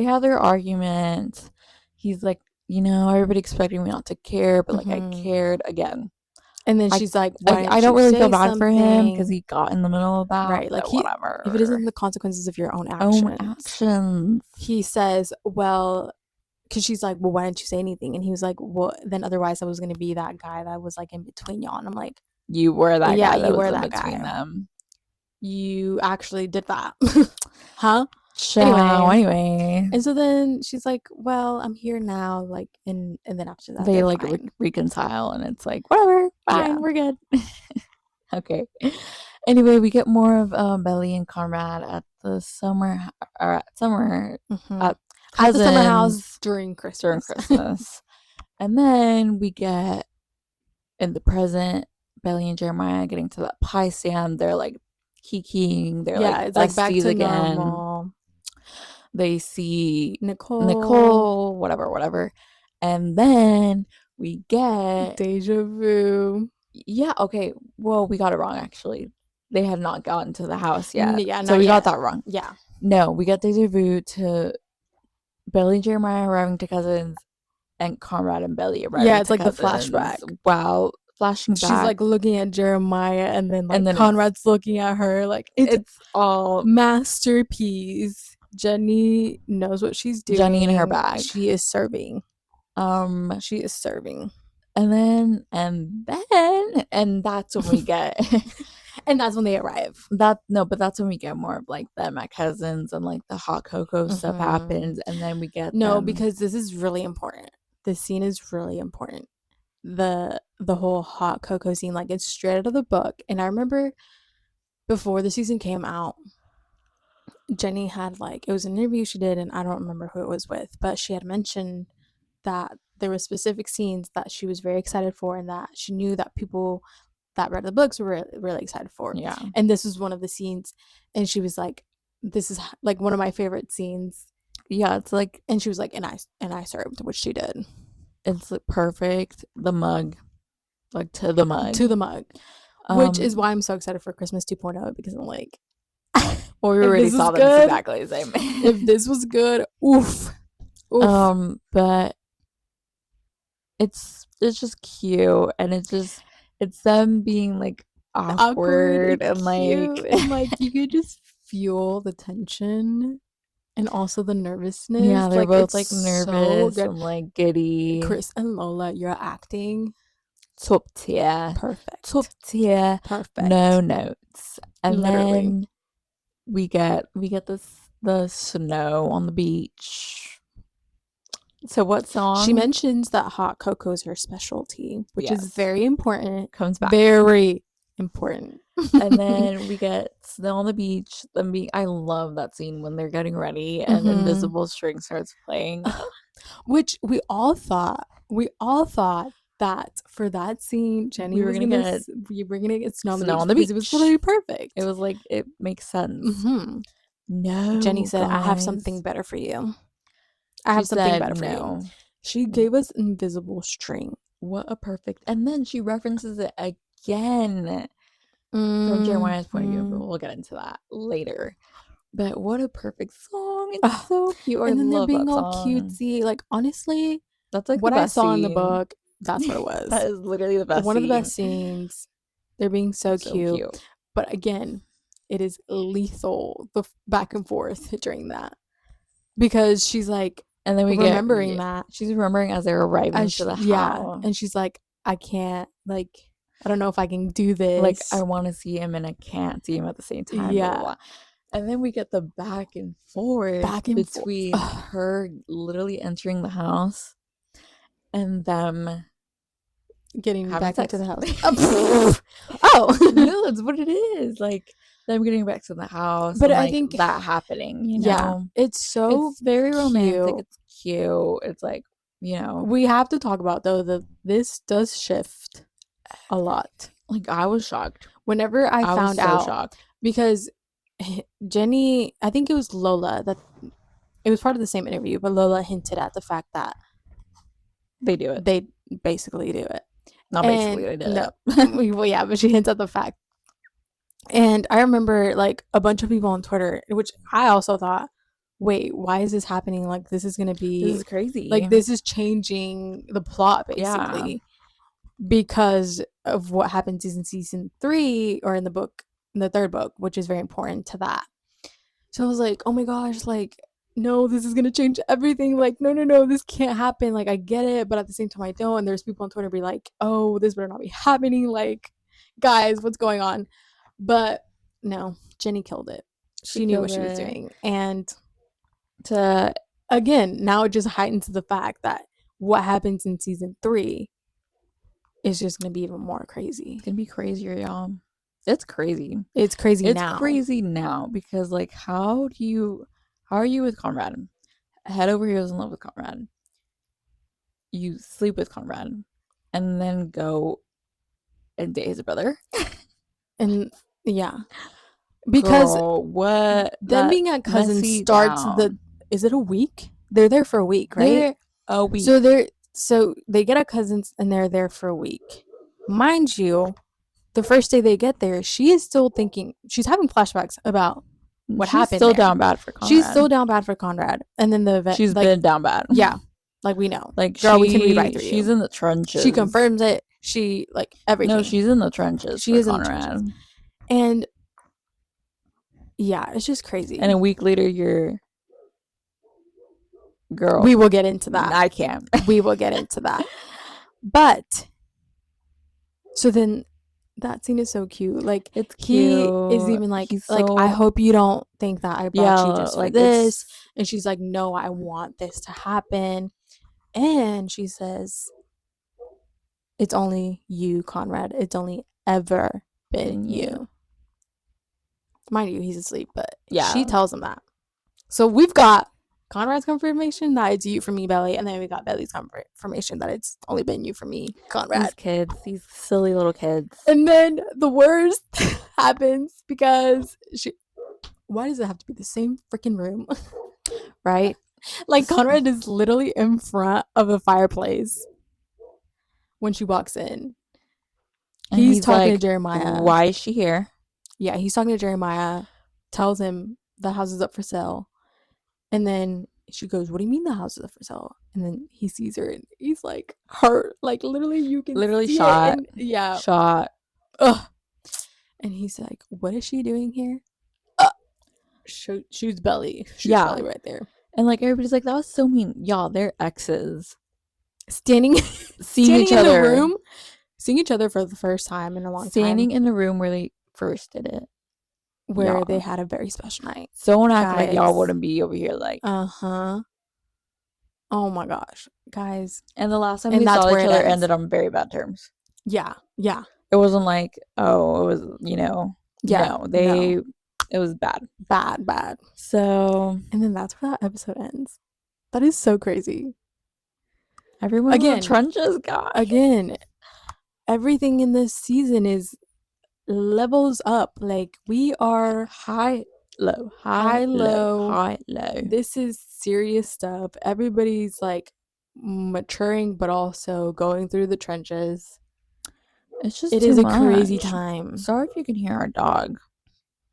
B: have their argument. He's like, everybody expected me not to care, but like I cared again.
A: And then she's like, why
B: I
A: didn't
B: don't
A: you
B: really
A: say
B: feel bad for him because
A: something?
B: he got in the middle of that.
A: Right. Like
B: But
A: if it isn't
B: whatever.
A: the consequences of your own actions. He says, well, because she's like, well, why didn't you say anything? And he was like, well, then otherwise I was going to be that guy that was like in between y'all. And I'm like,
B: You were that
A: yeah,
B: guy that
A: you
B: was
A: were
B: in
A: that
B: between
A: guy.
B: them.
A: You actually did that. Huh?
B: Anyway.
A: And so then she's like, well, I'm here now. Like, and then after that,
B: They
A: they're
B: like
A: fine.
B: reconcile and it's like, whatever, fine,
A: Yeah.
B: we're good. Okay. Anyway, we get more of Belly and Conrad at the summer at
A: At the
B: cousins
A: summer house during Christmas.
B: And then we get in the present Belly and Jeremiah getting to that pie stand. They're like kikiing. They're like
A: it's like back
B: besties
A: to
B: again.
A: normal.
B: They see
A: Nicole,
B: whatever. And then we get
A: deja vu.
B: Yeah, okay. Well, we got it wrong actually. They had not gotten to the house yet.
A: Yeah,
B: so we
A: yet.
B: got that wrong.
A: Yeah.
B: No, we got deja vu to Belly and Jeremiah arriving to cousins and Conrad and Belly arriving
A: Yeah, it's
B: to
A: like
B: cousins.
A: the flashback.
B: Wow. Flashing back.
A: She's like looking at Jeremiah and then Conrad's looking at her. Like
B: it's all
A: masterpiece. Jenny knows what she's doing.
B: Jenny in her bag.
A: She is serving. She is serving.
B: And that's when we get
A: and that's when they arrive.
B: But that's when we get more of like them at cousins and like the hot cocoa stuff happens, and then we get
A: because this is really important. This scene is really important. The whole hot cocoa scene, like it's straight out of the book. And I remember before the season came out, Jenny had it was an interview she did, and I don't remember who it was with, but she had mentioned that there were specific scenes that she was very excited for and that she knew that people that read the books were really, really excited for.
B: Yeah.
A: And this was one of the scenes, and she was like, this is like one of my favorite scenes.
B: Yeah, it's like,
A: and she was like, and I served, which she did.
B: It's like perfect. The mug, like to the mug,
A: which is why I'm so excited for Christmas 2.0, because I'm like,
B: well, we already saw this exactly the same.
A: If this was good, oof.
B: But it's just cute, and it's them being like awkward and
A: like you could just feel the tension and also the nervousness.
B: Yeah, they're both like nervous and like giddy.
A: Chris and Lola, you're acting
B: top tier.
A: Perfect.
B: Top tier.
A: Perfect.
B: No notes. And
A: literally,
B: then we get the snow on the beach. So what song?
A: She mentions that hot cocoa is her specialty, which is very important.
B: Comes back.
A: Very important.
B: And then we get snow on the beach. I love that scene when they're getting ready and Invisible String starts playing.
A: Which we all thought that for that scene, Jenny we were gonna get snow on the beach. Because it was literally perfect.
B: It was like, it makes sense. No,
A: Jenny said, guys, I have something better for you. She gave us invisible string.
B: What a perfect. And then she references it again from Jeremiah's point of view, but we'll get into that later. But what a perfect song. It's so cute.
A: And then they're being all cutesy. Like, honestly,
B: that's like
A: what I saw in the book, that's what it was.
B: That is literally the best
A: One of the best scenes. They're being so cute. But again, it is lethal, the back and forth during that, because she's like
B: And then
A: remembering that
B: she's remembering as they're arriving
A: as
B: to the
A: yeah,
B: house.
A: and she's like, I can't, like, I don't know if I can do
B: Like,
A: this.
B: I want to see him and I can't see him at the same time, blah, blah,
A: Yeah,
B: blah. And then we get the back and forth
A: back and forth.
B: between her literally entering the house and them
A: Getting
B: having
A: back into
B: sex.
A: the house. Oh.
B: No, that's what it is. Like, them getting back to the house
A: But
B: and,
A: I
B: like,
A: think,
B: that happening, you
A: yeah,
B: know?
A: it's so
B: It's very romantic.
A: cute.
B: It's cute. It's like, you know.
A: We have to talk about, though, that this does shift a lot.
B: Like, I was shocked.
A: Whenever I
B: was
A: found
B: so
A: out,
B: shocked.
A: because Jenny, I think it was Lola, that it was part of the same interview, but Lola hinted at the fact that
B: They do it.
A: they basically do it.
B: Not basically, they did
A: No,
B: it.
A: well, yeah, but she hints at the fact. And I remember, like, a bunch of people on Twitter, which I also thought, wait, why is this happening? Like, this is gonna
B: This
A: be
B: is crazy.
A: like, this is changing the plot basically, because of what happens in season 3, or in the book, in the 3rd book, which is very important to that. So I was like, oh my gosh, like, no, this is gonna change everything. Like, no, this can't happen. Like, I get it, but at the same time, I don't. And there's people on Twitter be like, oh, this better not be happening. Like, guys, what's going on? But no, Jenny killed it. She knew what she was doing. And again, now it just heightens the fact that what happens in season 3 is just gonna be even more crazy.
B: It's gonna be crazier, y'all. It's crazy.
A: It's crazy
B: It's
A: now.
B: crazy now because, like, how are you with Conrad? Head over heels in love with Conrad. You sleep with Conrad, and then go and date his brother.
A: And yeah, because
B: Girl, what
A: them being at cousins starts the, is it a week? They're there for a week, right?
B: A week.
A: So they get at cousins and they're there for a week. Mind you, the first day they get there, she is still thinking, she's having flashbacks about what happened.
B: She's still
A: there.
B: down bad for Conrad.
A: She's still down bad for Conrad. And then the event,
B: she's
A: like,
B: been down bad.
A: Yeah, like, we know.
B: Like,
A: girl, we can read right through
B: she's
A: you.
B: in the trenches.
A: She confirms it. She, like, everything.
B: No, she's in the trenches. She is Conrad. In the trenches.
A: And yeah, it's just crazy.
B: And a week later, you're, girl.
A: We will get into that.
B: I can't.
A: We will get into that. But so then that scene is so cute. Like,
B: it's cute.
A: He is even like, I hope you don't think that I brought you just for this. And she's like, no, I want this to happen. And she says, it's only you, Conrad. It's only ever been you. Mind you, he's asleep, but yeah, she tells him that. So we've got Conrad's confirmation that it's you for me, Belly, and then we got Belly's confirmation that it's only been you for me, Conrad.
B: These kids, these silly little kids.
A: And then the worst happens because why does it have to be the same freaking room? Right? Like, Conrad is literally in front of a fireplace when she walks in. And he's talking to Jeremiah.
B: Why is she here?
A: Yeah, he's talking to Jeremiah, tells him the house is up for sale. And then she goes, what do you mean the house is up for sale? And then he sees her and he's like, hurt. Like, literally, you can see
B: shot.
A: it. Yeah.
B: Shot.
A: Ugh. And he's like, what is she doing here? Shoots Belly. Shoots Belly right there.
B: And, like, everybody's like, that was so mean. Y'all, they're exes.
A: Seeing
B: each other.
A: In the room. Seeing each other for the first time in a long time.
B: Standing in the room where they first did it.
A: Where they had a very special night.
B: Don't act like y'all wouldn't be over here, like.
A: Uh-huh. Oh my gosh. Guys.
B: And the last time they saw each other ended on very bad terms.
A: Yeah. Yeah.
B: It wasn't like, oh, it was, you know.
A: Yeah.
B: No, it was bad.
A: Bad.
B: So.
A: And then that's where that episode ends. That is so crazy.
B: Everyone in the trenches, guys.
A: Again, everything in this season is levels up. Like, we are high low. This is serious stuff. Everybody's, like, maturing, but also going through the trenches.
B: It is a crazy
A: time.
B: Sorry if you can hear our dog.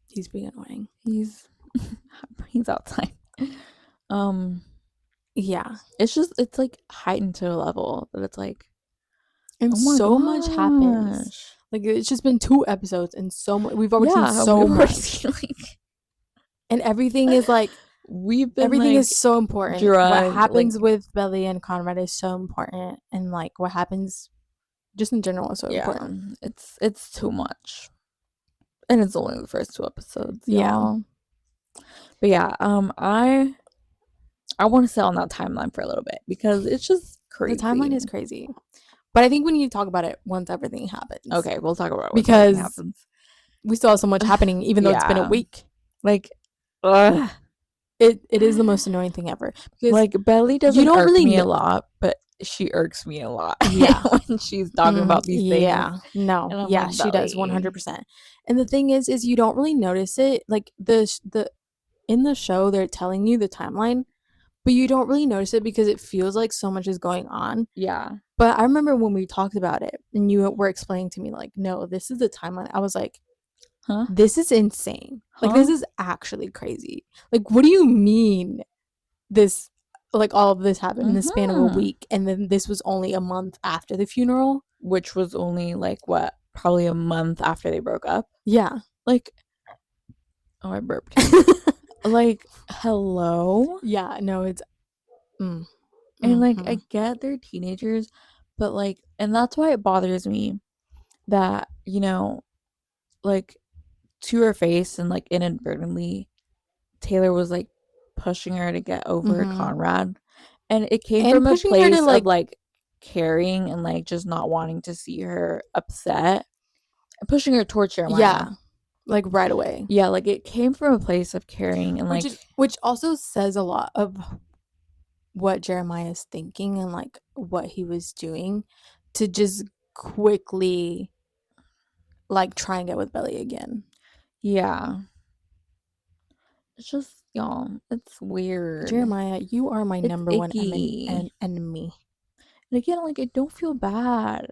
A: He's being annoying.
B: He's outside.
A: Yeah.
B: It's like heightened to a level that it's like,
A: And
B: Oh my
A: so much happens.
B: gosh.
A: Like, it's just been 2 episodes and so much. We've already seen
B: Yeah, we've
A: so
B: already
A: much.
B: seen, like,
A: And everything is like,
B: we've been,
A: everything is
B: like,
A: so important. What
B: drugged,
A: happens
B: like,
A: with Belly and Conrad is so important. And like, what happens just in general is so
B: yeah,
A: important.
B: it's too much. And it's only the first 2 episodes,
A: Yeah.
B: y'all. But yeah, I want to sit on that timeline for a little bit because it's just
A: The
B: crazy.
A: timeline is crazy. But I think we need to talk about it once everything happens.
B: Okay, we'll talk about it once
A: because
B: everything happens.
A: we still have so much happening, even though it's been a
B: Yeah.
A: week.
B: Like, ugh.
A: It is the most annoying thing ever. Because
B: Like, Belly
A: you
B: doesn't
A: don't
B: irk
A: really
B: me a
A: know.
B: lot, but she irks me a lot.
A: Yeah.
B: When she's talking about these things.
A: Yeah. No.
B: And I'm
A: Yeah,
B: like,
A: she does
B: Belly.
A: 100%. And the thing is you don't really notice it. Like, the in the show, they're telling you the timeline, but you don't really notice it because it feels like so much is going on.
B: Yeah.
A: But I remember when we talked about it and you were explaining to me, like, no, this is the timeline. I was like,
B: Huh?
A: this is insane. Like,
B: Huh?
A: this is actually crazy. Like, what do you mean this, like, all of this happened in the span of a week, and then this was only a month after the funeral?
B: Which was only, like, what? Probably a month after they broke up?
A: Yeah.
B: Like, oh, I burped. Like, hello?
A: Yeah, no, it's
B: And, like, I get they're teenagers, but, like, and that's why it bothers me that, you know, like, to her face and, like, inadvertently, Taylor was, like, pushing her to get over Conrad. And it came
A: and
B: from a
A: pushing her to,
B: place
A: like,
B: of, like, caring and, like, just not wanting to see her upset. And pushing her towards Jeremiah.
A: Yeah, like, right away.
B: Yeah, like, it came from a place of caring and, like,
A: which also says a lot of what Jeremiah's thinking and, like, what he was doing to just quickly, like, try and get with Belly again.
B: yeah. It's just, y'all, it's weird.
A: Jeremiah, you are my
B: It's
A: number one
B: icky.
A: enemy.
B: And again, like, I don't feel bad.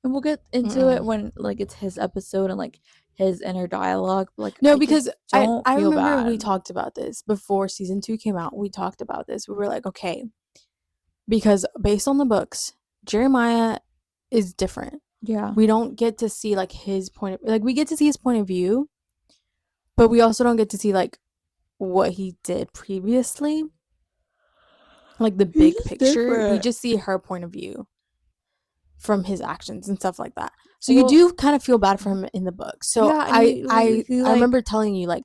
B: And we'll get into it when, like, it's his episode and, like, his inner dialogue. But, like,
A: No,
B: I
A: because
B: just don't
A: I
B: feel
A: remember
B: bad.
A: we talked about this before season 2 came out. We talked about this. We were like, okay, because based on the books, Jeremiah is different.
B: Yeah.
A: We don't get to see, like, his point of, like, we get to see his point of view, but we also don't get to see, like, what he did previously, like, the big picture.
B: Different.
A: We just see her point of view from his actions and stuff like that. So you do kind of feel bad for him in the book. So
B: yeah,
A: I
B: like,
A: remember telling you, like,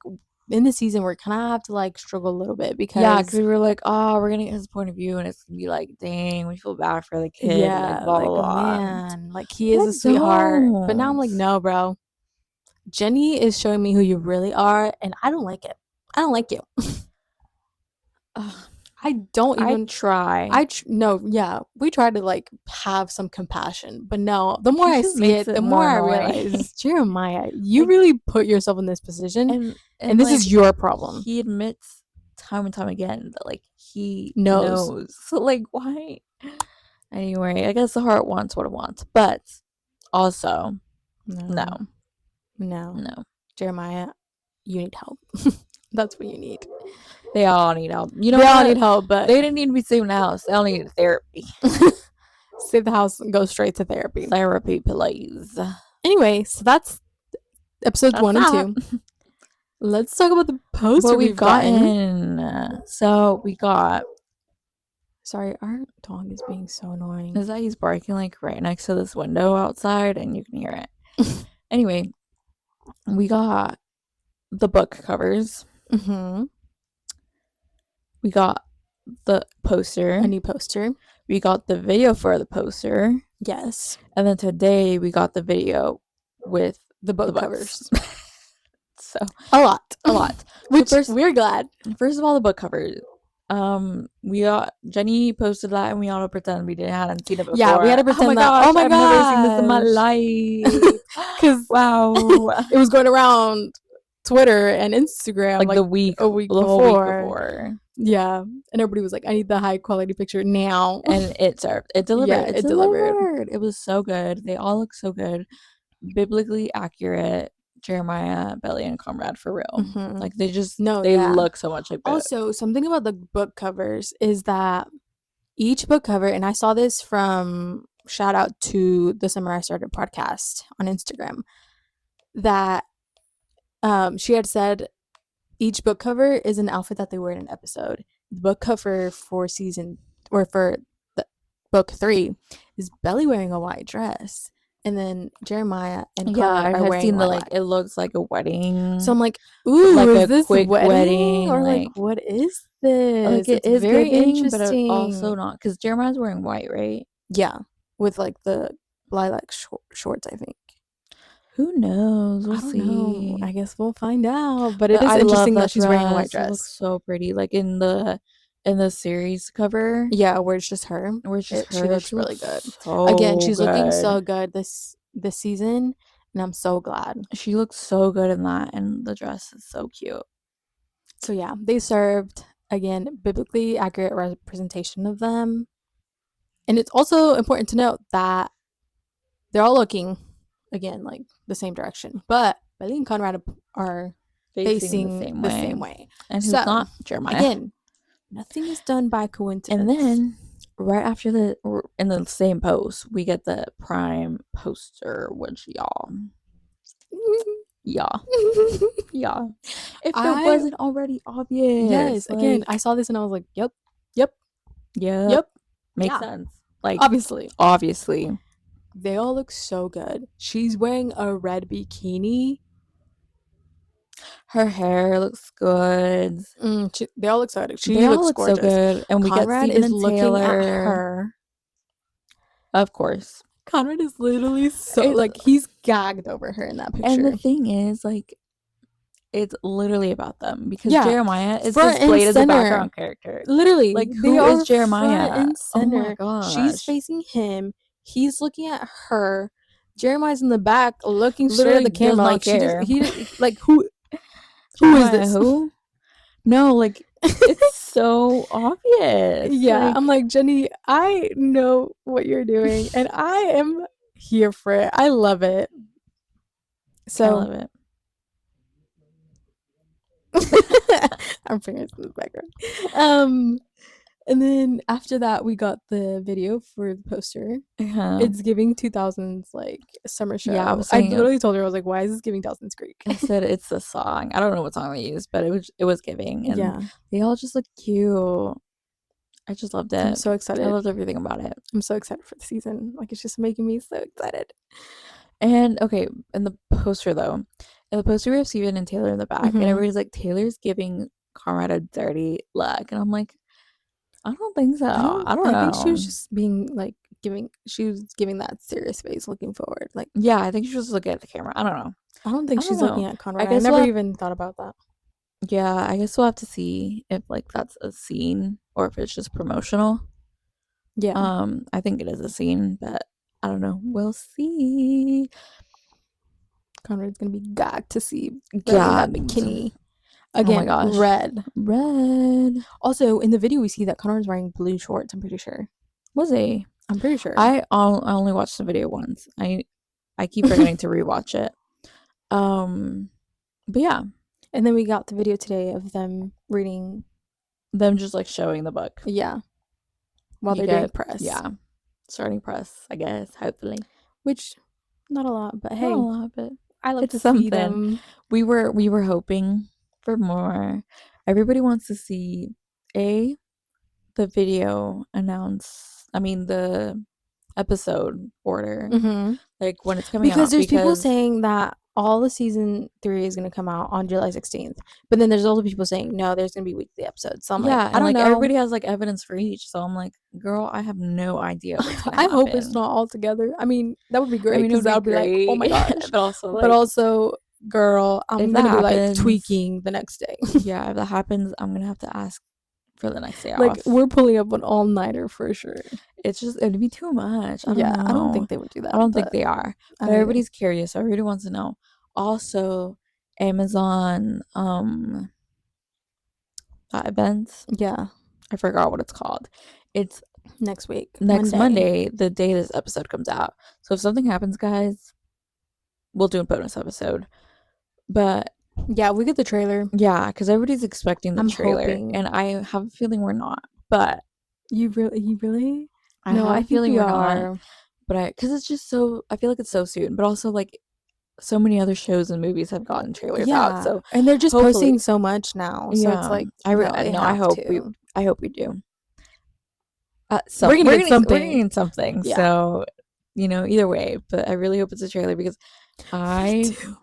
A: in the season we're kind of have to, like, struggle a little bit because
B: yeah, because we were like, oh, we're gonna get his point of view, and it's gonna be like, dang, we feel bad for the kid,
A: yeah,
B: like, blah
A: like,
B: blah blah.
A: man, like, he is a sweetheart. But now I'm like, no, bro, Jenny is showing me who you really are, and I don't like it. I don't like you. I don't even
B: try.
A: no, yeah, we try to, like, have some compassion, but no, the more
B: He
A: I
B: just
A: see
B: makes
A: it,
B: it
A: the
B: more
A: more I
B: annoying.
A: realize, Jeremiah, you
B: Like,
A: really put yourself in this position, and this
B: like,
A: is your problem.
B: He admits time and time again that, like, he
A: Knows.
B: knows. So, like, why? Anyway, I guess the heart wants what it wants, but also, no.
A: Jeremiah, you need help. That's what you need.
B: They all need help. You know
A: They
B: what?
A: all need help, but
B: they didn't need to be saving the house. They all need therapy.
A: save the house and go straight to therapy.
B: Therapy, please.
A: Anyway, so that's episodes 1 and 2. Let's talk about the poster
B: what
A: we've gotten.
B: So we got.
A: Sorry, our dog is being so annoying.
B: Is that he's barking, like, right next to this window outside, and you can hear it. Anyway, we got the book covers. We got the poster.
A: A new poster.
B: We got the video for the poster.
A: Yes.
B: And then today we got the video with
A: the book covers.
B: So
A: a lot. Which,
B: so
A: we're glad.
B: First of all, the book covers. We got Jenny posted that, and we all pretend we hadn't seen it before.
A: Yeah, we had to pretend
B: I've never seen this in my life.
A: Because
B: wow,
A: it was going around Twitter and Instagram,
B: like,
A: the whole week before. Yeah, and everybody was like, I need the high quality picture now.
B: And it served. It delivered.
A: Yeah, it delivered.
B: It was so good. They all look so good. Biblically accurate. Jeremiah, Belly, and Conrad, for real. Like, they just look so much like that.
A: Also, something about the book covers is that each book cover, and I saw this from shout out to the Summer I Started podcast on Instagram, that she had said each book cover is an outfit that they wear in an episode. The book cover for season, or for the book 3, is Belly wearing a white dress, and then Jeremiah and
B: Yeah,
A: Conrad
B: I
A: are
B: have
A: wearing
B: seen the
A: lilac.
B: like it looks like a
A: So I'm
B: wedding,
A: like, ooh,
B: like
A: is
B: a
A: this
B: quick
A: wedding,
B: wedding,
A: or like
B: like
A: what is
B: like
A: this?
B: it
A: It's
B: is
A: very
B: giving, but also
A: interesting.
B: not because Jeremiah's wearing white, right?
A: Yeah, with like the lilac shorts, I think.
B: Who knows? We'll
A: I don't know. I
B: see.
A: guess we'll find out. But it
B: But
A: is
B: I love
A: interesting that
B: that
A: she's wearing a white
B: dress. It looks
A: dress.
B: so pretty. Like in the series cover,
A: Yeah, where it's just her.
B: where it's just
A: She
B: her,
A: looks
B: she
A: really
B: looks
A: good. Again,
B: so
A: she's looking
B: good.
A: so good this season, and I'm so glad.
B: She looks so good in that, and the dress is so cute.
A: So yeah, they served again biblically accurate representation of them. And it's also important to note that they're all looking again like the same direction, but Bailey and Conrad are
B: Facing the
A: facing
B: same
A: the
B: way.
A: same way.
B: And who's
A: So
B: not? Jeremiah.
A: again, nothing is done by
B: And
A: coincidence.
B: then right after in the same post, we get the prime poster, which y'all, yeah. If it
A: I
B: wasn't already obvious,
A: Yes, again,
B: like,
A: I saw this and I was like, yep, yep,
B: yep,
A: yep,
B: makes
A: yeah.
B: sense. Like,
A: Obviously,
B: obviously,
A: they all look so good. She's wearing a red bikini.
B: her hair looks good.
A: They all look so good.
B: They
A: She
B: all
A: looks
B: look so
A: gorgeous.
B: good, and we get
A: Conrad
B: Steven
A: is
B: and
A: looking at
B: Taylor,
A: her.
B: of course.
A: Conrad is literally so
B: It's,
A: like he's gagged over her in that
B: and the
A: picture.
B: thing is, like, it's literally about them because
A: Yeah,
B: Jeremiah is
A: front and
B: displayed as a
A: center.
B: background character.
A: Literally,
B: Like,
A: they
B: who is
A: are front
B: Jeremiah?
A: and
B: Oh my
A: center. She's
B: gosh.
A: facing him. He's looking at her. Jeremiah's in the back, looking straight at
B: Literally
A: the
B: does
A: camera.
B: not
A: Like she just
B: care.
A: he like who is
B: Jeremiah,
A: this?
B: who? No, like, it's so obvious.
A: Yeah, I'm
B: Like,
A: like, Jenny, I know what you're doing, and I am here for it. I love it.
B: I
A: So
B: love it.
A: I'm fingers in the background. Um, and then after that, we got the video for the poster. It's giving 2000s like summer
B: Yeah, I
A: show.
B: was
A: I
B: saying it.
A: literally told her, I was like, why is this giving 2000s Greek?
B: I said it's the song. I don't know what song they used, but it was giving, and
A: Yeah,
B: they all just look cute. I just loved
A: I'm
B: it.
A: so
B: I
A: excited.
B: loved everything about it.
A: I'm so excited for the season. Like it's just making me so excited.
B: And okay, in the poster though, in the poster we have Steven and Taylor in the back, and everybody's like, Taylor's giving Conrad a dirty look, and I'm like, I don't think so. I don't
A: I think she was
B: know.
A: just being like she was giving that serious face looking forward. Like
B: Yeah, I think she was just looking at the camera. I don't know.
A: I don't think
B: I don't
A: she's
B: know.
A: looking at
B: I
A: Conrad. I
B: guess
A: never even thought about that.
B: yeah, I guess we'll have to see if like that's a scene or if it's just promotional.
A: Yeah.
B: I think it is a scene, but I don't know. We'll see.
A: Conrad's gonna be gagged to see Belly in that
B: Gagged.
A: bikini.
B: Oh my
A: Again,
B: gosh.
A: red.
B: Red.
A: Also, in the video, we see that Conrad's wearing blue shorts. I'm pretty sure.
B: Was he?
A: I'm pretty sure.
B: I only watched the video once. I keep forgetting to rewatch it. But yeah,
A: And then we got the video today of them reading.
B: them just like showing the book.
A: Yeah. While
B: You
A: they're doing
B: get
A: press.
B: yeah, starting press. I guess hopefully
A: Which, not a lot, but
B: not
A: hey,
B: a lot, but
A: I love
B: it's
A: to see
B: something.
A: them.
B: We were hoping for more. Everybody wants to see the video announce. I mean the episode order, like when it's coming
A: Because
B: out.
A: there's people
B: Because
A: saying that all the season 3 is going to come out on July 16th. But then there's also people saying, no, there's going to be weekly episodes. So I'm like,
B: yeah,
A: I
B: and
A: don't
B: like
A: know.
B: everybody has like evidence for each. So I'm like, girl, I have no idea what's gonna
A: I hope it's
B: happen.
A: not all together. I mean, that would be
B: I
A: great
B: mean, it
A: because
B: would
A: that
B: be
A: would be like, oh my
B: great,
A: gosh.
B: but also
A: But
B: like,
A: also, girl, I'm
B: if
A: going
B: that
A: to be like
B: happens,
A: tweaking the next day.
B: yeah, if that happens, I'm gonna have to ask for the next day
A: Like,
B: off.
A: we're pulling up an all-nighter for sure.
B: It's just it'd be too much. I don't
A: Yeah,
B: know.
A: I don't think they would do that.
B: I don't think
A: But
B: they are.
A: I
B: But
A: don't either.
B: everybody's curious. So everybody wants to know. Also, Amazon events.
A: Yeah,
B: I forgot what it's called. It's
A: next week,
B: next Monday, the day this episode comes out. So if something happens, guys, we'll do a bonus episode. But
A: yeah, we get the trailer.
B: yeah, because everybody's expecting the
A: I'm
B: trailer,
A: hoping.
B: and I have a feeling we're not. But
A: You really?
B: I
A: No,
B: have
A: I
B: a
A: think
B: feeling
A: we
B: we're not.
A: are.
B: But because it's just so, I feel like it's so soon, but also like so many other shows and movies have gotten trailers out.
A: Yeah,
B: So
A: and they're just
B: hopefully,
A: posting so much now, so it's
B: yeah,
A: like, no, they
B: no, I
A: have
B: hope
A: to.
B: we do. So
A: We're gonna get
B: we're gonna
A: something.
B: get something.
A: Yeah.
B: So, either way, but I really hope it's a trailer because
A: Me too.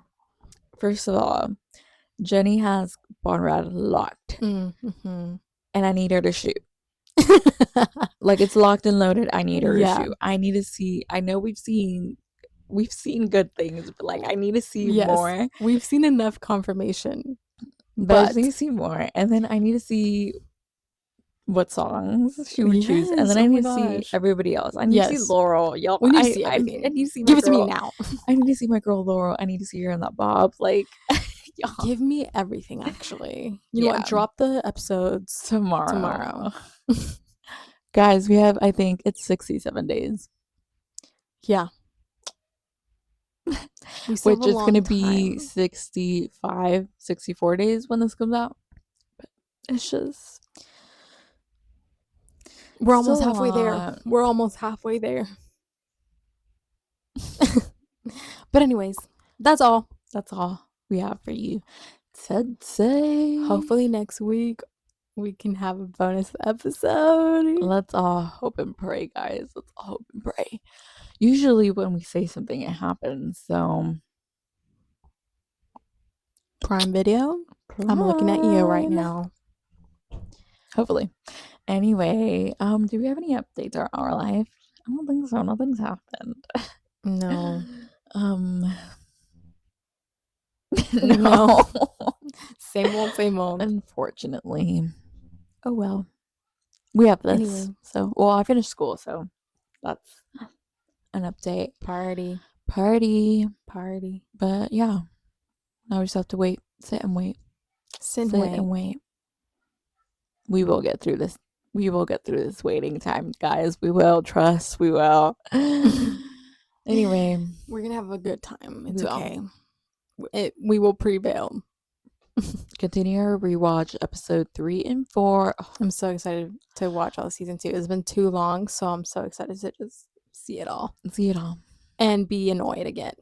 B: first of all, Jenny has Bonrad locked,
A: Mm-hmm.
B: and I need her to shoot. Like, it's locked and loaded. I need her to
A: Yeah.
B: shoot. I need to see. I know we've seen good things, but like, I need to see
A: Yes,
B: more.
A: we've seen enough confirmation,
B: But I just
A: but
B: need to see more, and then I need to see what songs she would choose, and
A: yes,
B: then
A: oh
B: I
A: my
B: need to see
A: gosh.
B: everybody else. I need to see
A: Yes,
B: Laurel, y'all.
A: we need to see
B: I
A: everything.
B: need to see my
A: Give it to me
B: girl.
A: now.
B: I need to see my girl Laurel. I need to see her in that bob. Like, y'all.
A: Give me everything, actually. You know what?
B: Yeah.
A: Drop the episodes tomorrow.
B: Tomorrow. Guys, we have, I think it's 67 days.
A: Yeah. We still have
B: Which
A: a
B: is going to
A: long
B: be
A: time.
B: 65, 64 days when this comes out. But it's just,
A: We're almost
B: still a
A: halfway there.
B: lot.
A: We're almost halfway there. But anyways, that's all.
B: That's all we have for you today.
A: Hopefully next week we can have a bonus episode.
B: Let's all hope and pray, guys. Let's all hope and pray. Usually when we say something, it happens. So
A: Prime Video. I'm looking at you right now.
B: Hopefully. Anyway, do we have any updates on our life? I don't think so. Nothing's happened.
A: No.
B: No.
A: Same old, same old.
B: Unfortunately. Oh well. We have this.
A: Anyway.
B: So, well, I finished school, so that's an update.
A: Party.
B: But yeah. Now we just have to wait. Sit and wait.
A: Sit and wait.
B: We will get through this. We will get through this waiting time, guys. We will. Trust. We will. Anyway.
A: We're going to have a good time. It's okay. We will prevail.
B: Continue our rewatch episode 3 and 4.
A: Oh, I'm so excited to watch all season 2. It's been too long, so I'm so excited to just see it all. And be annoyed again.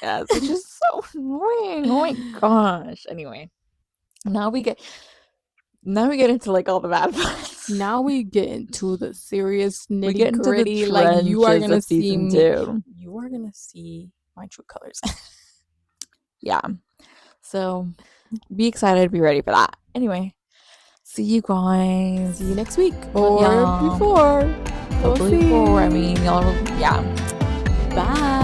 B: Yes, it's just so annoying. Oh my gosh. Anyway, now we get into like all the bad parts.
A: Now we get into the serious nitty gritty. Like, you are gonna see me. 2. You are gonna see my true colors.
B: Yeah. So be excited. Be ready for that. Anyway, see you guys.
A: See you next week or before.
B: Hopefully before. I mean, y'all. Yeah.
A: Bye.